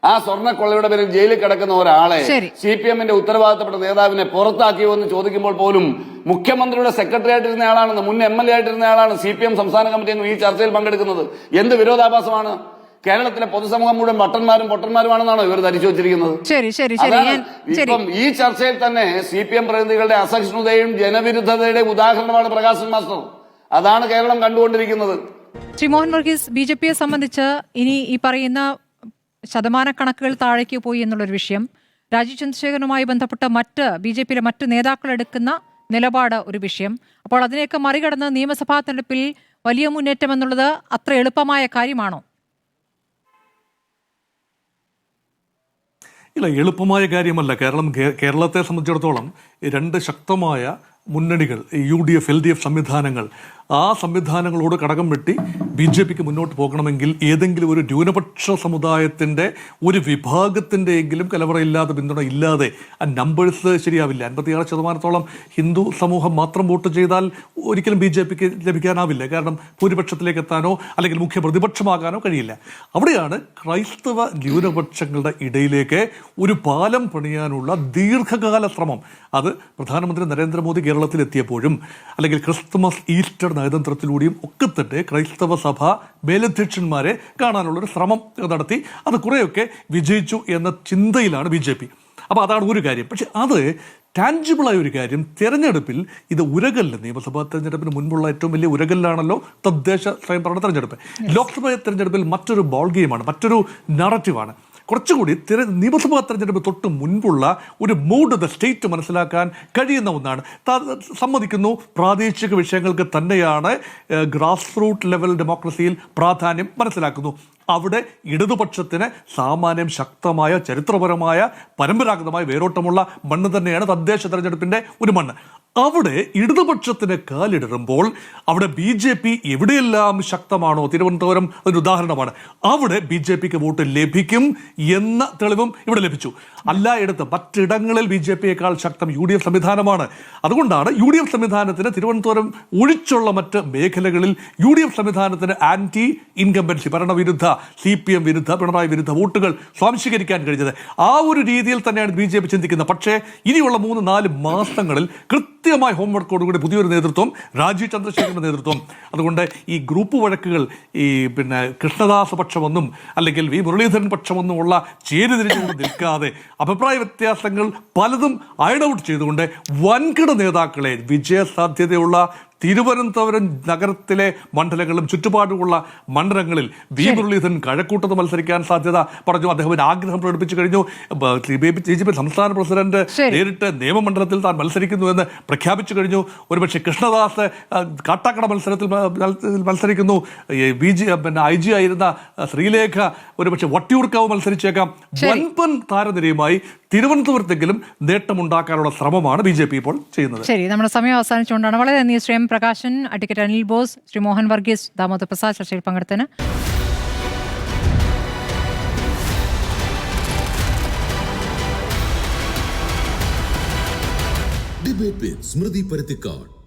ആ സ്വർണ്ണക്കൊള്ളയുടെ പേരിൽ ജയിലിൽ കിടക്കുന്ന ഒരാളെ CPM-ന്റെ ഉത്തരവാദിത്തപ്പെട്ട നേതാവിനെ പുറത്താക്കിയോ എന്ന് ചോദിക്കുമ്പോൾ പോലും മുഖ്യമന്ത്രിയുടെ സെക്രട്ടറി ആയിട്ടിരുന്ന ആളാണ്, മുൻ MLA ആയിട്ടിരുന്ന ആളാണ് CPM സംസ്ഥാന കമ്മിറ്റി അംഗം ഈ ചർച്ചയിൽ പങ്കെടുക്കുന്നത്. എന്ത് വിരോധാഭാസമാണ്? കേരളത്തിലെ പൊതുസമൂഹം മുഴുവൻ പൊട്ടന്മാരുമാണെന്നാണോ ഇവർ ധരിച്ചു വെച്ചിരിക്കുന്നത്? ഇപ്പം ഈ ചർച്ചയിൽ തന്നെ CPM പ്രതിനിധികളുടെ അസഹിഷ്ണുതയും ജനവിരുദ്ധതയുടെയും ഉദാഹരണമാണ് പ്രകാശൻ മാസ്റ്റർ. അതാണ് കേരളം കണ്ടുകൊണ്ടിരിക്കുന്നത്. ശ്രീ മോഹൻ വർഗീസ്, BJP-യെ സംബന്ധിച്ച് ഇനി ഈ പറയുന്ന ശതമാനക്കണക്കുകൾ താഴേക്ക് പോയി എന്നുള്ളൊരു വിഷയം, രാജീവ് ചന്ദ്രശേഖരനുമായി ബന്ധപ്പെട്ട BJP-യിലെ മറ്റ് നേതാക്കൾ എടുക്കുന്ന നിലപാട് ഒരു വിഷയം. അപ്പോൾ അതിനെയൊക്കെ മറികടന്ന് നിയമസഭാ തെരഞ്ഞെടുപ്പിൽ വലിയ മുന്നേറ്റം എന്നുള്ളത് അത്ര എളുപ്പമായ കാര്യമാണോ? ഇല്ല, എളുപ്പമായ കാര്യമല്ല. കേരളത്തെ സംബന്ധിച്ചിടത്തോളം 2 ശക്തമായ മുന്നണികൾ, UDF LDF സംവിധാനങ്ങൾ, ആ സംവിധാനങ്ങളോട് കടകം വെട്ടി BJP-ക്ക് മുന്നോട്ട് പോകണമെങ്കിൽ ഏതെങ്കിലും ഒരു ന്യൂനപക്ഷ സമുദായത്തിൻ്റെ ഒരു വിഭാഗത്തിൻ്റെയെങ്കിലും കലവറയില്ലാതെ പിന്തുണ ഇല്ലാതെ ആ നമ്പേഴ്സ് ശരിയാവില്ല. 56% ഹിന്ദു സമൂഹം മാത്രം വോട്ട് ചെയ്താൽ ഒരിക്കലും BJP-ക്ക് ലഭിക്കാനാവില്ല. കാരണം ഭൂരിപക്ഷത്തിലേക്ക് എത്താനോ അല്ലെങ്കിൽ മുഖ്യ പ്രതിപക്ഷമാകാനോ കഴിയില്ല. അവിടെയാണ് ക്രൈസ്തവ ന്യൂനപക്ഷങ്ങളുടെ ഇടയിലേക്ക് ഒരു പാലം പണിയാനുള്ള ദീർഘകാല ശ്രമം. അത് പ്രധാനമന്ത്രി നരേന്ദ്രമോദി കേരളത്തിലെത്തിയപ്പോഴും അല്ലെങ്കിൽ ക്രിസ്തുമസ് ഈസ്റ്റർ നയതന്ത്രത്തിലൂടെയും ഒക്കെ തന്നെ ക്രൈസ്തവ സഭ മേലധ്യക്ഷന്മാരെ കാണാനുള്ളൊരു ശ്രമം നടത്തി. അത് കുറേയൊക്കെ വിജയിച്ചു എന്ന ചിന്തയിലാണ് BJP. അപ്പോൾ അതാണ് ഒരു കാര്യം. പക്ഷെ അത് ടാൻജിബിളായ ഒരു കാര്യം, തെരഞ്ഞെടുപ്പിൽ ഇത് ഉരകല്ല്, നിയമസഭാ തെരഞ്ഞെടുപ്പിന് മുൻപുള്ള ഏറ്റവും വലിയ ഉരകല്ലാണല്ലോ തദ്ദേശ സ്വയംഭരണ തെരഞ്ഞെടുപ്പ്. ലോക്സഭാ തെരഞ്ഞെടുപ്പിൽ മറ്റൊരു ബോൾ ഗെയിമാണ്, മറ്റൊരു നറേറ്റീവാണ്. കുറച്ചുകൂടി നിയമസഭാ തെരഞ്ഞെടുപ്പ് തൊട്ട് മുൻപുള്ള ഒരു മൂഡ് ദ സ്റ്റേറ്റ് മനസ്സിലാക്കാൻ കഴിയുന്ന ഒന്നാണ്. സമ്മതിക്കുന്നു, പ്രാദേശിക വിഷയങ്ങൾക്ക് തന്നെയാണ് ഗ്രാസ് റൂട്ട് ലെവൽ ഡെമോക്രസിയിൽ പ്രാധാന്യം മനസ്സിലാക്കുന്നു. അവിടെ ഇടതുപക്ഷത്തിന് സാമാന്യം ശക്തമായ ചരിത്രപരമായ പരമ്പരാഗതമായ വേരോട്ടമുള്ള മണ്ണ് തന്നെയാണ് തദ്ദേശ തെരഞ്ഞെടുപ്പിൻ്റെ ഒരു മണ്ണ്. അവിടെ ഇടതുപക്ഷത്തിന് കാലിടറുമ്പോൾ അവിടെ BJP എവിടെയെല്ലാം ശക്തമാണോ, തിരുവനന്തപുരം ഒരു ഉദാഹരണമാണ്, അവിടെ BJPക്ക് വോട്ട് ലഭിക്കും എന്ന തെളിവും ഇവിടെ ലഭിച്ചു. എല്ലായിടത്ത് മറ്റിടങ്ങളിൽ BJPയേക്കാൾ ശക്തം UDF സംവിധാനമാണ്. അതുകൊണ്ടാണ് UDF സംവിധാനത്തിന് തിരുവനന്തപുരം ഒഴിച്ചുള്ള മറ്റ് മേഖലകളിൽ UDF സംവിധാനത്തിന് ആന്റി ഇൻകംബൻസി, ഭരണവിരുദ്ധ CPM വിരുദ്ധ, പിണറായി വിരുദ്ധ വോട്ടുകൾ സ്വാംശീകരിക്കാൻ കഴിഞ്ഞത്. ആ ഒരു രീതിയിൽ തന്നെയാണ് BJP ചിന്തിക്കുന്നത്. പക്ഷേ ഇനിയുള്ള 3-4 മാസങ്ങളിൽ കൃത്യമായ ഹോംവർക്കോടുകൂടി പുതിയൊരു നേതൃത്വം, രാജീവ് ചന്ദ്രശേഖരന്റെ നേതൃത്വം. അതുകൊണ്ട് ഈ ഗ്രൂപ്പ് വഴക്കുകൾ, ഈ കൃഷ്ണദാസ പക്ഷമൊന്നും അല്ലെങ്കിൽ V മുരളീധരൻ പക്ഷമൊന്നും ഉള്ള ചേരിതിരിച്ചുകൊണ്ട് നിൽക്കാതെ അഭിപ്രായ വ്യത്യാസങ്ങൾ പലതും അയൺ ഔട്ട് ചെയ്തുകൊണ്ട് വൻകിട നേതാക്കളെ, വിജയസാധ്യതയുള്ള തിരുവനന്തപുരം നഗരത്തിലെ മണ്ഡലങ്ങളും ചുറ്റുപാടുമുള്ള മണ്ഡലങ്ങളിൽ V മുരളീധരൻ കഴക്കൂട്ടത്ത് മത്സരിക്കാൻ സാധ്യത പറഞ്ഞു. അദ്ദേഹം ആഗ്രഹം പ്രകടിപ്പിച്ചു കഴിഞ്ഞു. BJP സംസ്ഥാന പ്രസിഡന്റ് നേരിട്ട് നിയമമണ്ഡലത്തിൽ താൻ മത്സരിക്കുന്നുവെന്ന് പ്രഖ്യാപിച്ചു കഴിഞ്ഞു. ഒരുപക്ഷെ കൃഷ്ണദാസ് കാട്ടാക്കട മത്സരത്തിൽ മത്സരിക്കുന്നു. IG ആയിരുന്ന ശ്രീലേഖ ഒരുപക്ഷെ വട്ടിയൂർക്കാവ് മത്സരിച്ചേക്കാം. വൻപൻ താരനിരയുമായി തിരുവനന്തപുരത്തെങ്കിലും നേട്ടമുണ്ടാക്കാനുള്ള ശ്രമമാണ് BJP ഇപ്പോൾ ചെയ്യുന്നത്. ശരി, നമ്മുടെ സമയം അവസാനിച്ചുകൊണ്ടാണ്. വളരെ നന്ദി ശ്രീ M പ്രകാശൻ, അഡ്വക്കേറ്റ് അനിൽ ബോസ്, ശ്രീ മോഹൻ വർഗീസ്, ദാമോദർ പ്രസാദ് ചർച്ചയിൽ പങ്കെടുത്തതിന്. ഡിബേറ്റ് വിത്ത് സ്മൃതി പരുത്തിക്കാട്.